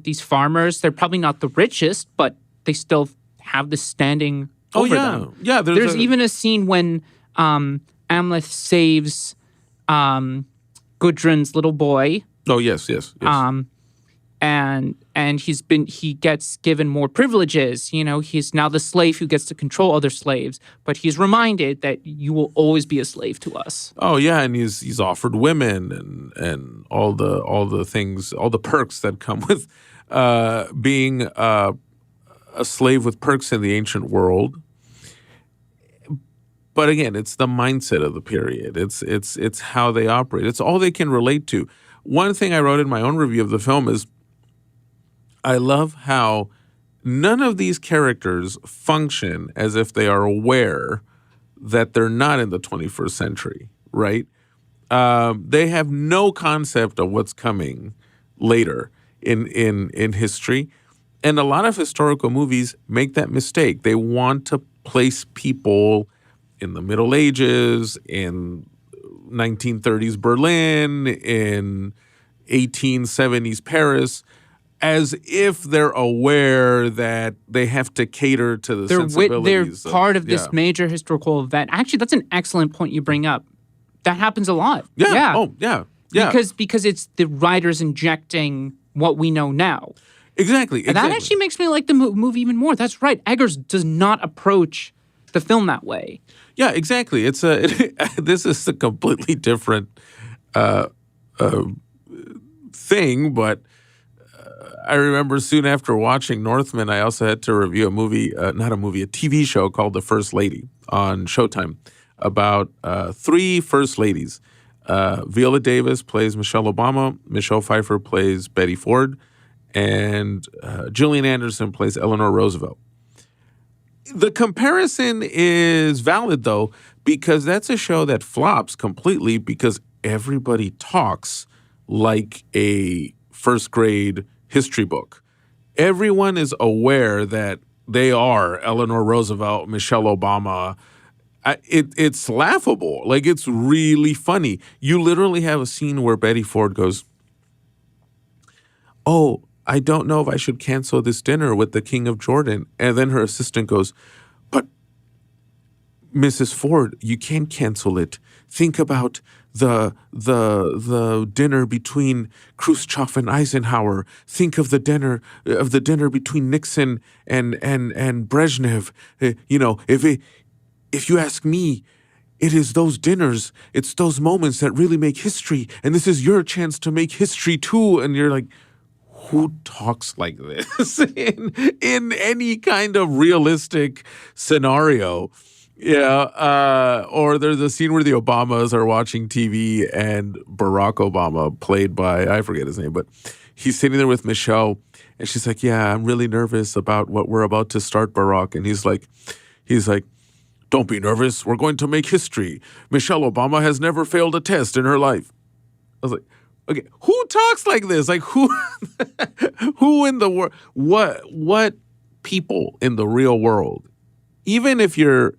these farmers, they're probably not the richest, but they still have the standing over them. Yeah, there's even a scene when Amleth saves Gudrun's little boy. Oh, yes. And he gets given more privileges. He's now the slave who gets to control other slaves, but he's reminded that you will always be a slave to us. Oh yeah, and he's offered women and all the things, all the perks that come with being a slave with perks in the ancient world. But again, it's the mindset of the period. It's how they operate. It's all they can relate to. One thing I wrote in my own review of the film is I love how none of these characters function as if they are aware that they're not in the 21st century, right? They have no concept of what's coming later in history. And a lot of historical movies make that mistake. They want to place people in the Middle Ages, in 1930s Berlin, in 1870s Paris, as if they're aware that they have to cater to the sensibilities. They're part of this major historical event. Actually, that's an excellent point you bring up. That happens a lot. Yeah. Oh, yeah. Because it's the writers injecting what we know now. Exactly. And that actually makes me like the movie even more. That's right. Eggers does not approach the film that way. Yeah, exactly. This is a completely different thing, but I remember soon after watching Northman, I also had to review a TV show called The First Lady on Showtime about three First Ladies. Viola Davis plays Michelle Obama, Michelle Pfeiffer plays Betty Ford, and Gillian Anderson plays Eleanor Roosevelt. The comparison is valid, though, because that's a show that flops completely because everybody talks like a first grade history book. Everyone is aware that they are Eleanor Roosevelt, Michelle Obama. It's laughable. Like, it's really funny. You literally have a scene where Betty Ford goes, "Oh, I don't know if I should cancel this dinner with the King of Jordan." And then her assistant goes, "But Mrs. Ford, you can't cancel it. think about the dinner between Khrushchev and Eisenhower. Think of the dinner between Nixon and Brezhnev. If you ask me, it is those dinners, it's those moments that really make history, and this is your chance to make history too. And you're like, who talks like this in any kind of realistic scenario? Yeah, or there's a scene where the Obamas are watching TV and Barack Obama, played by, I forget his name, but he's sitting there with Michelle, and she's like, yeah, I'm really nervous about what we're about to start, Barack. And he's like, don't be nervous. We're going to make history. Michelle Obama has never failed a test in her life. I was like, okay, who talks like this? Like who in the world, what people in the real world, even if you're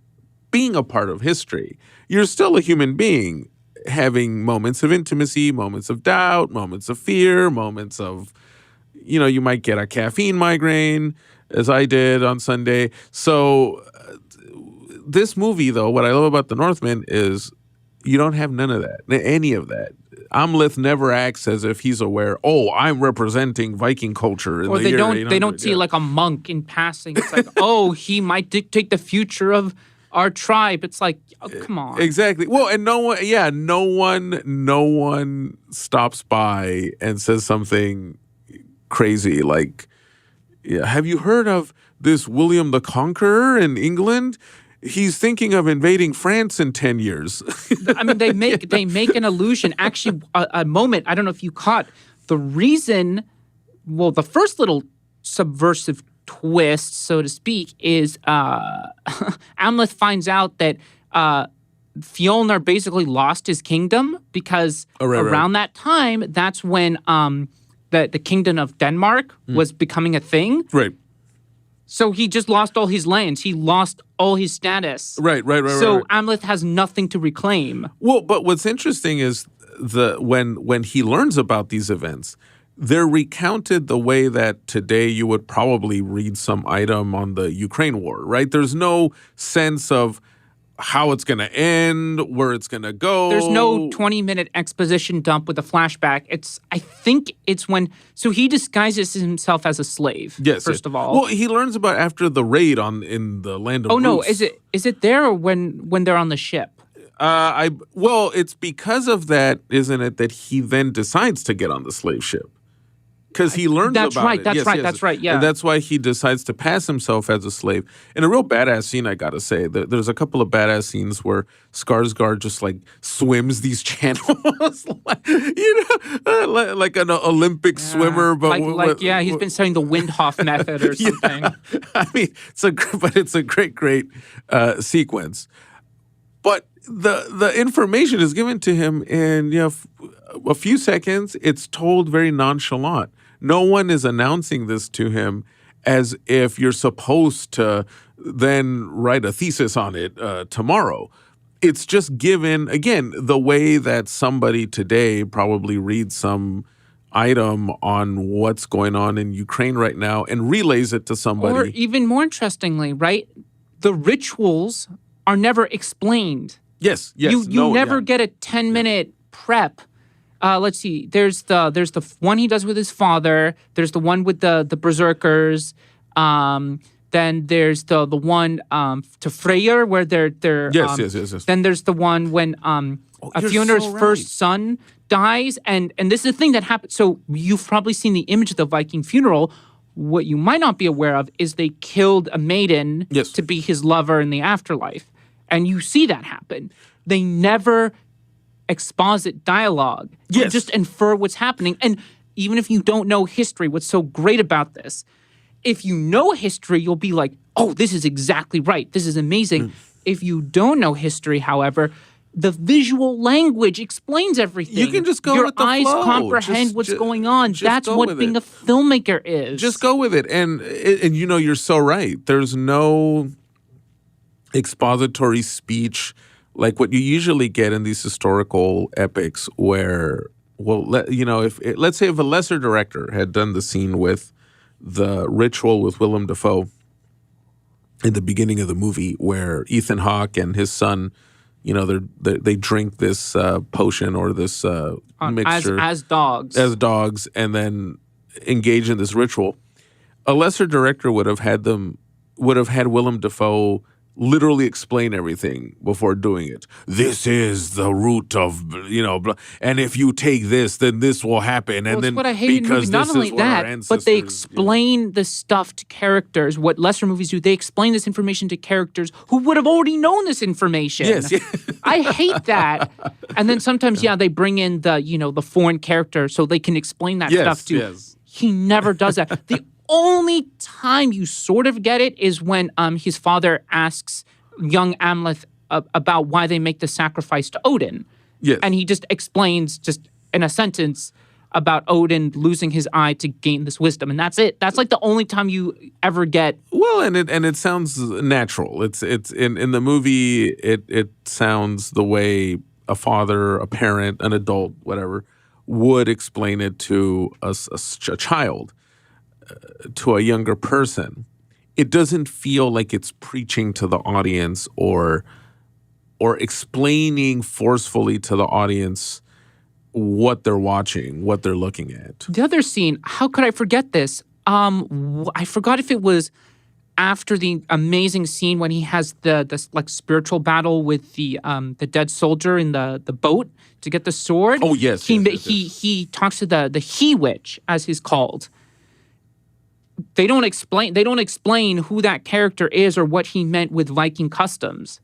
being a part of history, you're still a human being having moments of intimacy, moments of doubt, moments of fear, moments of, you might get a caffeine migraine, as I did on Sunday. So this movie, though, what I love about The Northman is you don't have none of that, any of that. Amleth never acts as if he's aware, I'm representing Viking culture. Or they don't see like a monk in passing. It's like, he might dictate the future of our tribe. It's like, come on. Exactly. Well, and no one stops by and says something crazy like, have you heard of this William the Conqueror in England? He's thinking of invading France in 10 years. I mean, they make an allusion. Actually, a moment, I don't know if you caught, the reason, the first little subversive twist, so to speak, is Amleth finds out that Fjolnir basically lost his kingdom because around that time, that's when the kingdom of Denmark was becoming a thing. Right. So he just lost all his lands. He lost all his status. Right. So Amleth has nothing to reclaim. Well, but what's interesting is when he learns about these events, they're recounted the way that today you would probably read some item on the Ukraine war, right? There's no sense of how it's going to end, where it's going to go. There's no 20-minute exposition dump with a flashback. I think it's when, so he disguises himself as a slave, first of all. Well, he learns about after the raid in the land of no, is it there or when they're on the ship? It's because of that, isn't it, that he then decides to get on the slave ship. Because he learns about it. That's right, yeah. And that's why he decides to pass himself as a slave. In a real badass scene, I gotta say, there's a couple of badass scenes where Skarsgård just like swims these channels, like an Olympic swimmer. But he's been studying the Windhoff method or something. Yeah. I mean, it's a great sequence. But the information is given to him in a few seconds. It's told very nonchalant. No one is announcing this to him as if you're supposed to then write a thesis on it tomorrow. It's just given, again, the way that somebody today probably reads some item on what's going on in Ukraine right now and relays it to somebody. Or even more interestingly, right? The rituals are never explained. Yes. You never get a 10-minute prep. Let's see. There's the one he does with his father. There's the one with the berserkers. Then there's the one to Freyur where they're yes. Then there's the one when Fjolnir's first son dies, and this is the thing that happens. So you've probably seen the image of the Viking funeral. What you might not be aware of is they killed a maiden to be his lover in the afterlife. And you see that happen. They never exposit dialogue. You just infer what's happening. And even if you don't know history, what's so great about this, if you know history, you'll be like, oh, this is exactly right. This is amazing. If you don't know history, however, the visual language explains everything. You can just go with the flow. Your eyes comprehend what's going on. That's what being a filmmaker is. Just go with it. And you're so right. There's no expository speech like what you usually get in these historical epics where, let's say if a lesser director had done the scene with the ritual with Willem Dafoe in the beginning of the movie where Ethan Hawke and his son they drink this potion or this mixture as dogs. as dogs, and then engage in this ritual. A lesser director would have had Willem Dafoe literally explain everything before doing it. This is the root of, and if you take this, then this will happen. And then what I hate in movies, not only that, but they explain the stuff to characters. What lesser movies do, they explain this information to characters who would have already known this information. Yes, yeah. I hate that. And then sometimes, they bring in the foreign character so they can explain that stuff too. Yes. He never does that. The only time you sort of get it is when his father asks young Amleth about why they make the sacrifice to Odin. Yes. And he just explains just in a sentence about Odin losing his eye to gain this wisdom, and that's it. That's like the only time you ever get. Well, and it sounds natural. It's in the movie. It sounds the way a father, a parent, an adult, whatever, would explain it to a child, to a younger person. It doesn't feel like it's preaching to the audience or explaining forcefully to the audience what they're watching, what they're looking at. The other scene, how could I forget this? I forgot if it was after the amazing scene when he has the like spiritual battle with the dead soldier in the boat to get the sword. Oh yes, he talks to the he witch, as he's called. They don't explain who that character is or what he meant with Viking customs.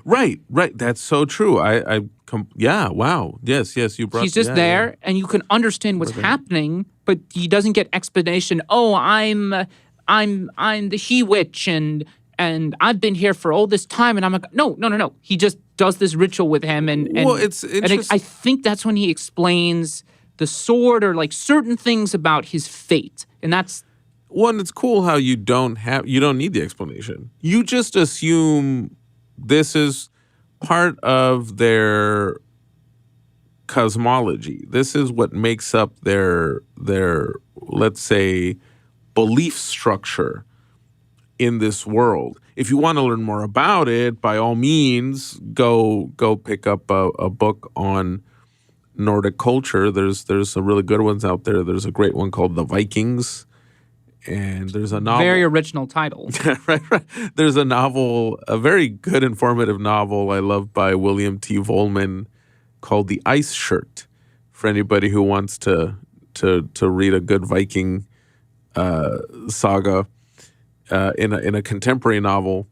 Right. That's so true. Wow. Yes. You brought. He's just there, and you can understand what's happening, but he doesn't get explanation. Oh, I'm the he witch, and I've been here for all this time, and I'm like, no. He just does this ritual with him, and well, it's interesting. And I think that's when he explains the sword or like certain things about his fate, and that's. One, it's cool how you don't need the explanation. You just assume this is part of their cosmology. This is what makes up their let's say belief structure in this world. If you want to learn more about it, by all means, go pick up a book on Nordic culture. There's some really good ones out there. There's a great one called The Vikings. And there's a novel. Very original title. right. There's a novel, a very good informative novel I love by William T. Vollmann called The Ice Shirt, for anybody who wants to read a good Viking saga in a contemporary novel.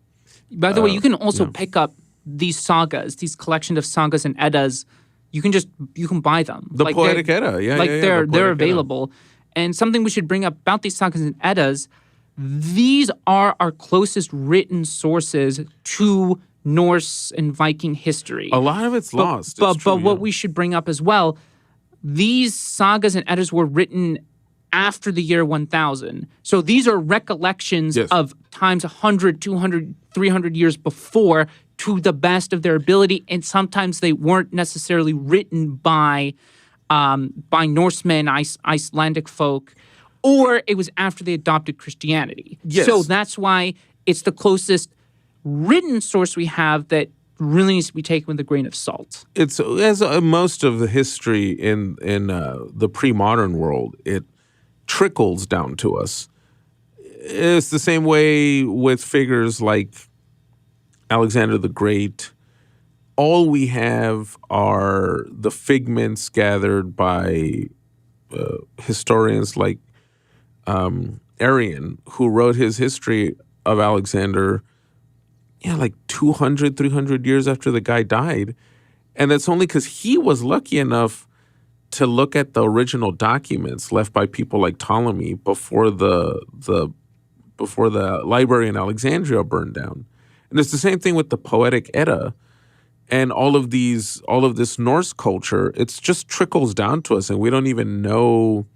By the way, you can also pick up these sagas, these collection of sagas and eddas. You can buy them. The Poetic Edda, they're available. Edda. And something we should bring up about these sagas and eddas, these are our closest written sources to Norse and Viking history. A lot of it's lost. But what we should bring up as well, these sagas and eddas were written after the year 1000. So these are recollections of times 100, 200, 300 years before to the best of their ability. And sometimes they weren't necessarily written by Norsemen, Icelandic folk, or it was after they adopted Christianity. Yes. So that's why it's the closest written source we have that really needs to be taken with a grain of salt. It's as most of the history in the pre-modern world, it trickles down to us. It's the same way with figures like Alexander the Great. All we have are the figments gathered by historians like Arrian, who wrote his history of Alexander, like 200, 300 years after the guy died. And that's only because he was lucky enough to look at the original documents left by people like Ptolemy before the library in Alexandria burned down. And it's the same thing with the Poetic Edda. And all of this Norse culture, it's just trickles down to us, and we don't even know.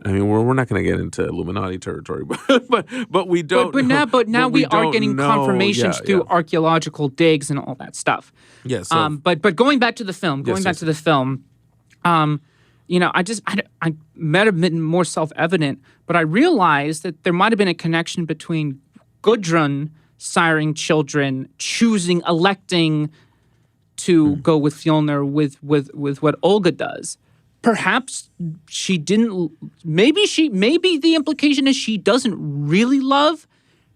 I mean, we're not going to get into Illuminati territory, but we don't. But now we are getting confirmations through archaeological digs and all that stuff. Yes. But going back to the film, I might have been more self-evident, but I realized that there might have been a connection between Gudrun siring children, electing to go with Fjolnir with what Olga does. Perhaps she didn't. Maybe the implication is she doesn't really love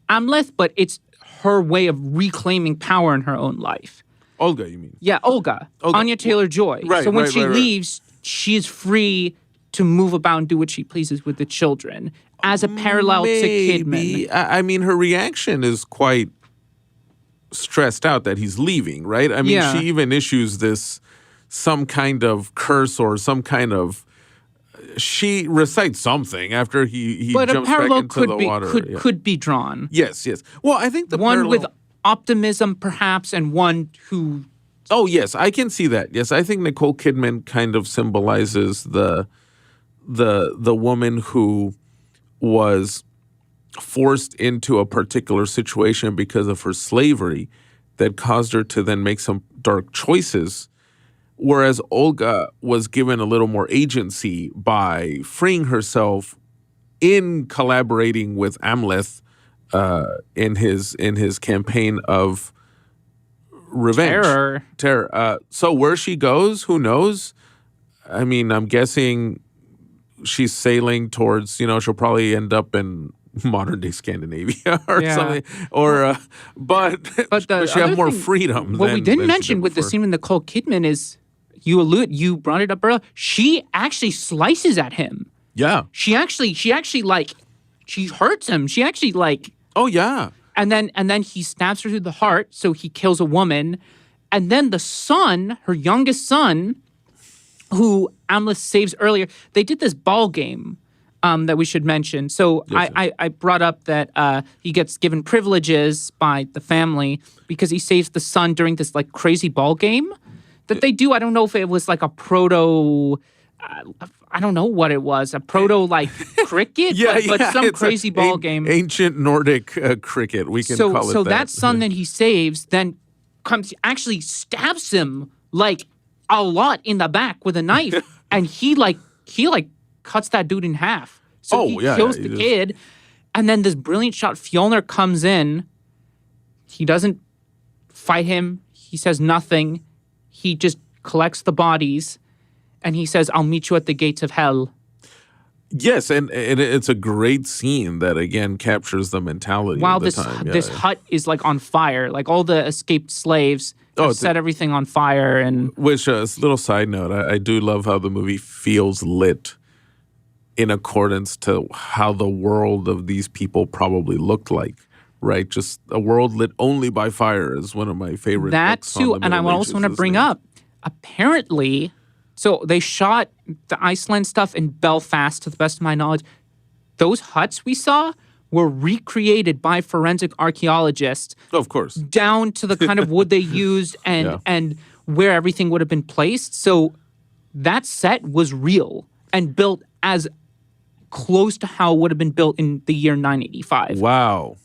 Amleth, but it's her way of reclaiming power in her own life. Olga, you mean? Yeah, Olga. Anya Taylor-Joy. Right, so when right, she right, right. leaves, she's free to move about and do what she pleases with the children as a parallel to Kidman. I mean, her reaction is quite stressed out that he's leaving, right? I mean, she even issues some kind of curse or some kind of. She recites something after he but jumps a parallel back into the water. Could be drawn. Yes. Well, I think the one parallel, with optimism, perhaps, and one who. Oh yes, I can see that. Yes, I think Nicole Kidman kind of symbolizes the woman who was forced into a particular situation because of her slavery that caused her to then make some dark choices. Whereas Olga was given a little more agency by freeing herself in collaborating with Amleth in his campaign of revenge. Terror. So where she goes, who knows? I mean, I'm guessing she's sailing towards, she'll probably end up in modern day Scandinavia or something. Or, but she'll have more freedom. What we didn't mention with the scene with Nicole Kidman is you brought it up earlier. She actually slices at him. Yeah. She actually she hurts him. She actually Oh yeah. And then he stabs her through the heart, so he kills a woman. And then the son, her youngest son, who Amleth saves earlier, they did this ball game that we should mention. So yes, I brought up that he gets given privileges by the family because he saves the son during this crazy ball game that they do. I don't know if it was a proto. I don't know what it was. A proto cricket, but some crazy ball game. Ancient Nordic cricket. We can call it that. So that son that he saves then actually stabs him a lot in the back with a knife, and he cuts that dude in half. So he kills the kid, and then this brilliant shot. Fjolnir comes in. He doesn't fight him. He says nothing. He just collects the bodies, and he says, "I'll meet you at the gates of hell." Yes, and it's a great scene that again captures the mentality. While of the time. This hut is on fire, all the escaped slaves have set everything on fire. And which little side note, I do love how the movie feels lit in accordance to how the world of these people probably looked like. Right, just a world lit only by fire is one of my favorite. That books too, on the and I Middle also Ages, want to bring up. Apparently, so they shot the Iceland stuff in Belfast, to the best of my knowledge. Those huts we saw were recreated by forensic archaeologists. Of course, down to the kind of wood they used and where everything would have been placed. So that set was real and built as close to how it would have been built in the year 985. Wow.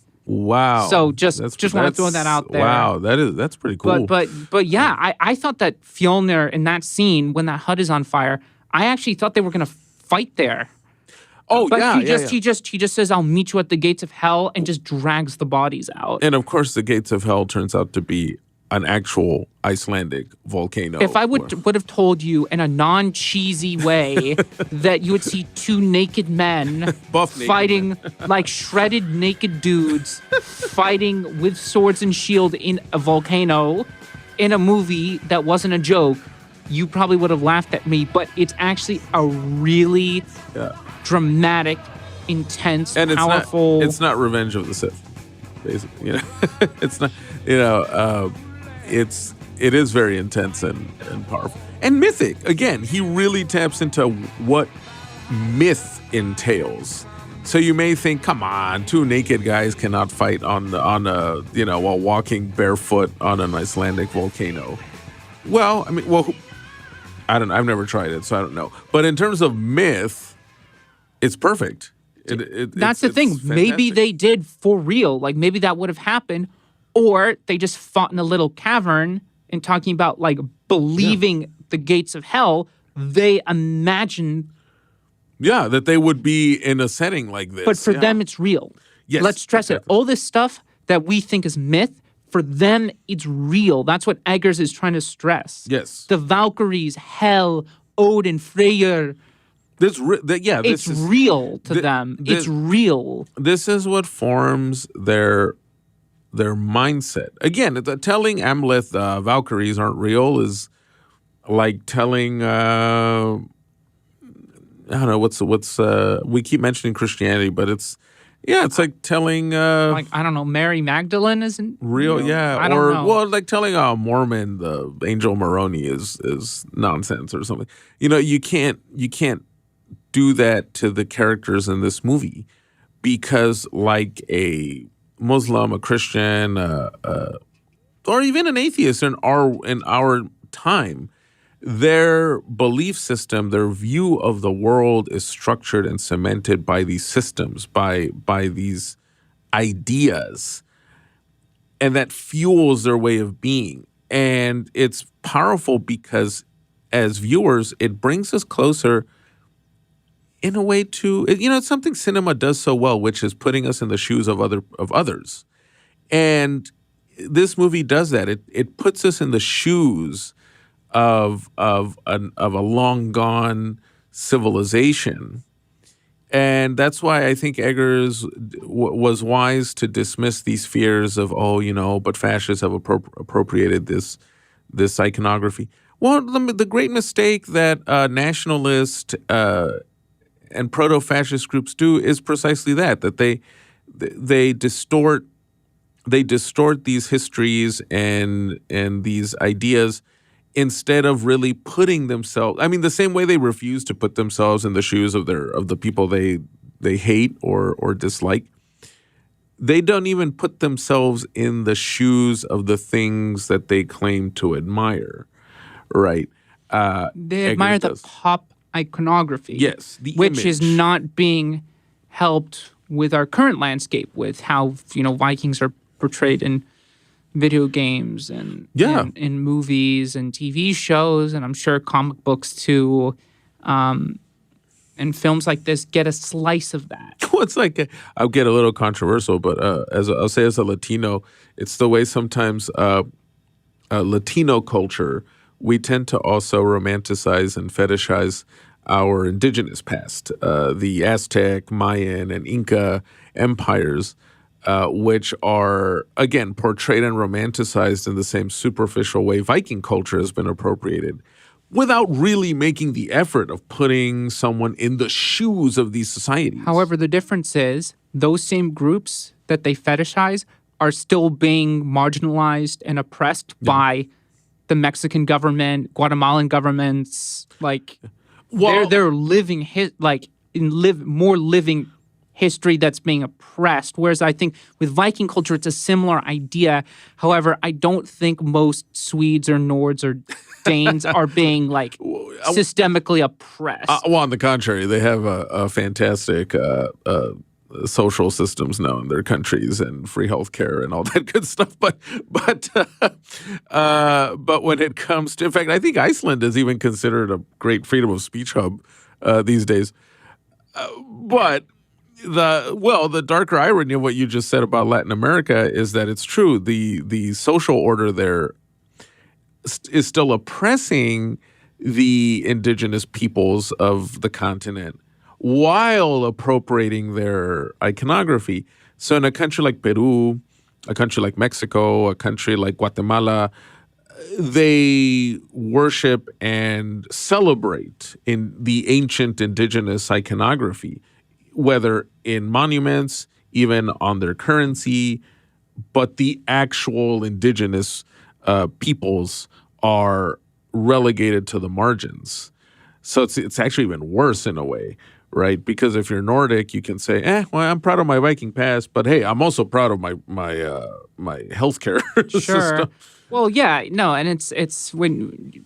So just want to throw that out there. Wow, that's pretty cool. But yeah, I thought that Fjolnir in that scene when that hut is on fire, I actually thought they were going to fight there. Oh, but he just says, "I'll meet you at the gates of hell," and just drags the bodies out. And of course, the gates of hell turns out to be an actual Icelandic volcano. If I would have told you in a non-cheesy way that you would see two naked men fighting shredded naked dudes fighting with swords and shield in a volcano in a movie that wasn't a joke, you probably would have laughed at me. But it's actually a really dramatic, intense, and powerful. It's not Revenge of the Sith, basically. It's not. It is very intense and powerful and mythic. Again, he really taps into what myth entails. So you may think, come on, two naked guys cannot fight on a while walking barefoot on an Icelandic volcano. Well, I don't know. I've never tried it, so I don't know. But in terms of myth, it's perfect. That's the thing. Fantastic. Maybe they did for real. Maybe that would have happened. Or they just fought in a little cavern and talking about believing the gates of hell. They imagined. Yeah, that they would be in a setting like this. But for them, it's real. Yes, Let's stress it. All this stuff that we think is myth, for them, it's real. That's what Eggers is trying to stress. Yes. The Valkyries, Hel, Odin, Freyur. It's real to them. It's real. This is what forms their mindset. Again, telling Amleth Valkyries aren't real is like telling I don't know what's we keep mentioning Christianity, but it's like telling like I don't know, Mary Magdalene isn't real. real? Yeah, I don't know. Well, like telling a Mormon the angel Moroni is nonsense or something. You can't do that to the characters in this movie because like a Muslim, a Christian, or even an atheist in our time, their belief system, their view of the world is structured and cemented by these systems, by these ideas, and that fuels their way of being. And it's powerful because as viewers, it brings us closer in a way to, it's something cinema does so well, which is putting us in the shoes of others. And this movie does that. It puts us in the shoes of a long gone civilization. And that's why I think Eggers was wise to dismiss these fears of, but fascists have appropriated this iconography. Well, the great mistake that nationalist and proto-fascist groups do is precisely that they distort these histories and these ideas instead of really putting themselves. I mean, the same way they refuse to put themselves in the shoes of the people they hate or dislike. They don't even put themselves in the shoes of the things that they claim to admire, right? They admire the pop iconography. Yes, which image. is not being helped with our current landscape, with how Vikings are portrayed in video games and in movies and TV shows, and I'm sure comic books too. And films like this get a slice of that. Well, it's like I'll get a little controversial, but I'll say as a Latino, it's the way sometimes Latino culture, we tend to also romanticize and fetishize our indigenous past, the Aztec, Mayan, and Inca empires, which are, again, portrayed and romanticized in the same superficial way Viking culture has been appropriated, without really making the effort of putting someone in the shoes of these societies. However, the difference is those same groups that they fetishize are still being marginalized and oppressed by the Mexican government, Guatemalan governments. They're living more living history that's being oppressed. Whereas I think with Viking culture, it's a similar idea. However, I don't think most Swedes or Nords or Danes are being systemically oppressed. Well, on the contrary, they have a fantastic social systems now in their countries and free healthcare and all that good stuff. But when it comes to, in fact, I think Iceland is even considered a great freedom of speech hub these days. But the darker irony of what you just said about Latin America is that it's true. The social order there is still oppressing the indigenous peoples of the continent while appropriating their iconography. So in a country like Peru, a country like Mexico, a country like Guatemala, they worship and celebrate in the ancient indigenous iconography, whether in monuments, even on their currency, but the actual indigenous peoples are relegated to the margins. So it's actually even worse in a way, right? Because if you're Nordic, you can say, well, I'm proud of my Viking past, but hey, I'm also proud of my healthcare system. Well, yeah, no, and it's when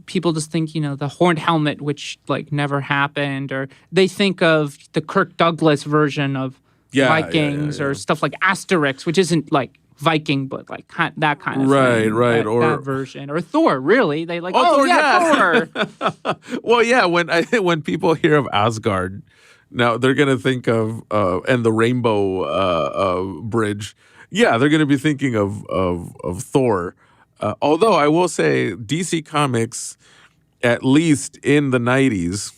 people just think, the horned helmet, which never happened, or they think of the Kirk Douglas version of Vikings or stuff like Asterix, which isn't Viking, but that kind of thing. Right. That version. Or Thor, really. They Thor. Well, yeah, when people hear of Asgard, now they're going to think of, and the Rainbow Bridge, Yeah, they're going to be thinking of Thor. Although I will say DC Comics, at least in the 90s,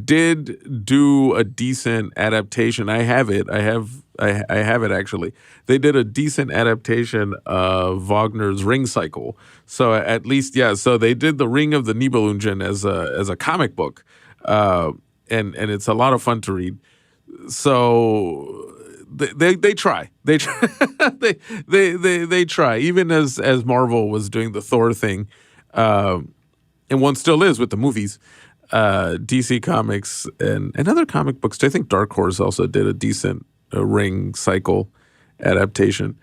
did do a decent adaptation. I have it. I have it actually. They did a decent adaptation of Wagner's Ring Cycle. So at least, yeah. So they did the Ring of the Nibelungen as a comic book, and it's a lot of fun to read. So they try. They try. they try. Even as Marvel was doing the Thor thing, and one still is with the movies. DC Comics and other comic books. I think Dark Horse also did a decent Ring Cycle adaptation.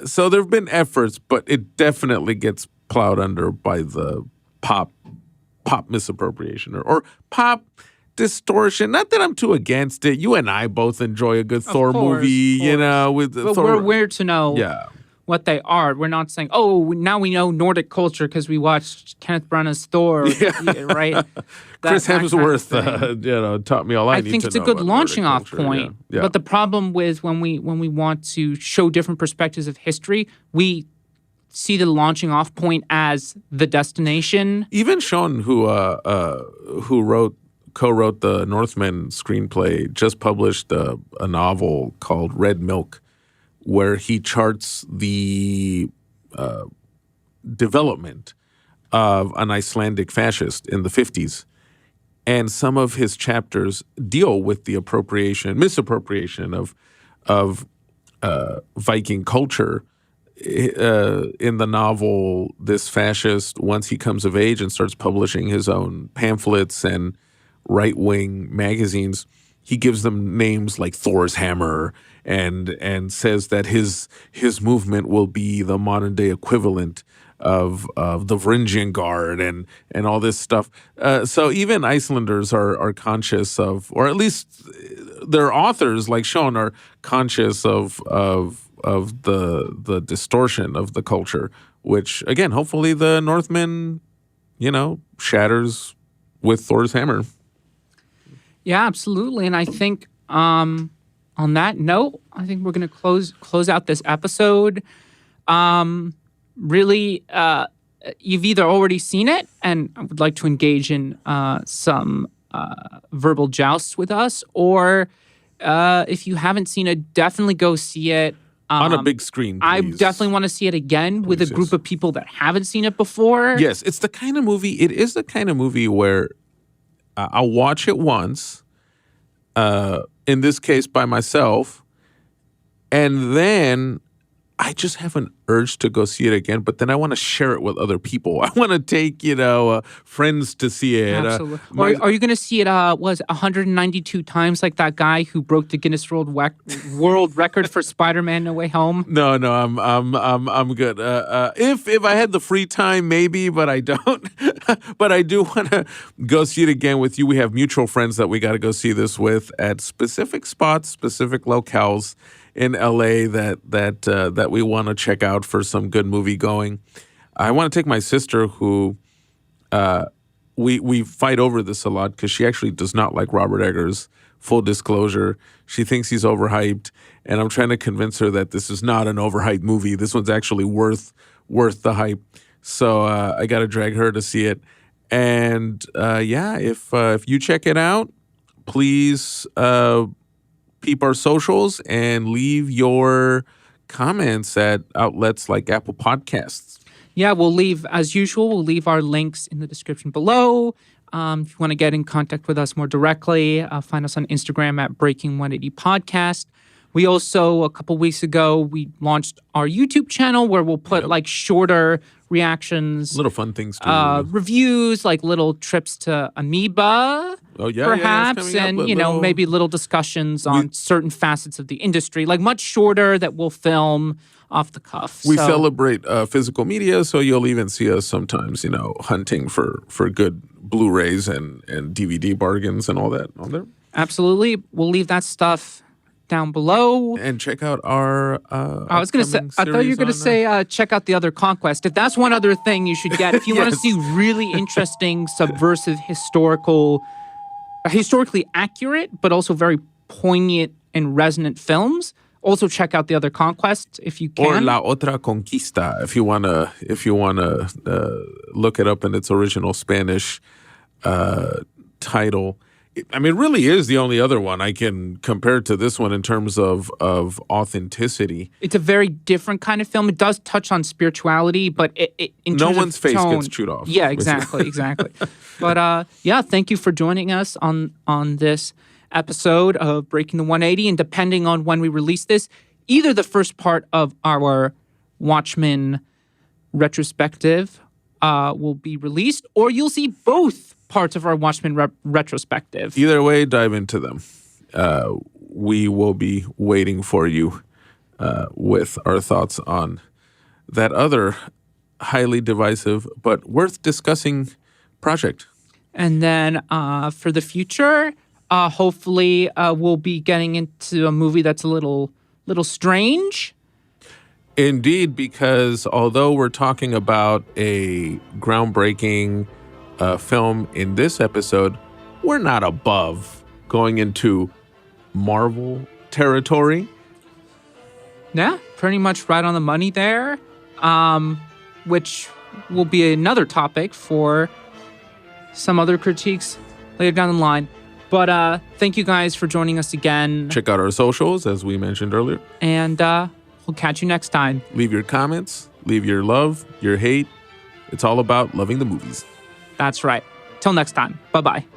So there have been efforts, but it definitely gets plowed under by the pop misappropriation or pop distortion. Not that I'm too against it. You and I both enjoy a good Thor movie, you know. With but Thor. We're weird to know what they are. We're not saying, oh, now we know Nordic culture because we watched Kenneth Branagh's Thor, right? Chris Hemsworth, taught me all I need to know. I think it's a good launching off culture. point. Yeah. But the problem with when we want to show different perspectives of history, we see the launching off point as the destination. Even Sjons, who co-wrote the Northman screenplay, just published a novel called Red Milk, where he charts the development of an Icelandic fascist in the 50s. And some of his chapters deal with the misappropriation of Viking culture. In the novel, this fascist, once he comes of age and starts publishing his own pamphlets and right-wing magazines, he gives them names like Thor's Hammer and says that his movement will be the modern-day equivalent of the Varangian Guard and all this stuff. So even Icelanders are conscious of, or at least their authors like Sjons are conscious of the distortion of the culture, which again, hopefully the Northman, shatters with Thor's hammer. Yeah, absolutely. And I think on that note, I think we're going to close out this episode. Really, you've either already seen it and would like to engage in some verbal jousts with us, or if you haven't seen it, definitely go see it. On a big screen, please. I definitely want to see it again with a group of people that haven't seen it before. Yes, it is the kind of movie where I'll watch it once, in this case by myself, and then I just have an urge to go see it again, but then I want to share it with other people. I want to take, friends to see it. Absolutely. Are you going to see it, 192 times like that guy who broke the Guinness World Record for Spider-Man No Way Home? No, I'm good. If I had the free time, maybe, but I don't. But I do want to go see it again with you. We have mutual friends that we got to go see this with at specific spots, specific locales in LA that we want to check out for some good movie going. I want to take my sister, who we fight over this a lot because she actually does not like Robert Eggers. Full disclosure, she thinks he's overhyped, and I'm trying to convince her that this is not an overhyped movie. This one's actually worth the hype. So I got to drag her to see it. And if you check it out, please peep our socials and leave your comments at outlets like Apple Podcasts. Yeah, we'll leave our links in the description below. If you want to get in contact with us more directly, find us on Instagram at Breaking 180 Podcast. We also, a couple weeks ago, we launched our YouTube channel where we'll put shorter reactions, little fun things too, reviews, like little trips to Amoeba, perhaps, and maybe little discussions on certain facets of the industry, like much shorter that we'll film off the cuff. We celebrate physical media, so you'll even see us sometimes, hunting for good Blu-rays and DVD bargains and all that on there. Absolutely, we'll leave that stuff down below. And check out our I was going to say, I thought you were going to say check out The Other Conquest. If that's one other thing you should get, if you want to see really interesting, subversive, historically accurate, but also very poignant and resonant films, Also, check out the other conquest if you can. Or La Otra Conquista, if you wanna look it up in its original Spanish title. I mean, it really is the only other one I can compare to this one in terms of authenticity. It's a very different kind of film. It does touch on spirituality, but in no terms one's of face tone, gets chewed off. Yeah, exactly. But yeah, thank you for joining us on this episode of Breaking the 180. And depending on when we release this, either the first part of our Watchmen retrospective will be released, or you'll see both parts of our Watchmen retrospective. Either way, dive into them. We will be waiting for you with our thoughts on that other highly divisive but worth discussing project. And then for the future, hopefully we'll be getting into a movie that's a little strange. Indeed, because although we're talking about a groundbreaking film in this episode, we're not above going into Marvel territory. Yeah, pretty much right on the money there, which will be another topic for some other critiques later down the line. But thank you guys for joining us again. Check out our socials, as we mentioned earlier. And we'll catch you next time. Leave your comments, leave your love, your hate. It's all about loving the movies. That's right. Till next time. Bye-bye.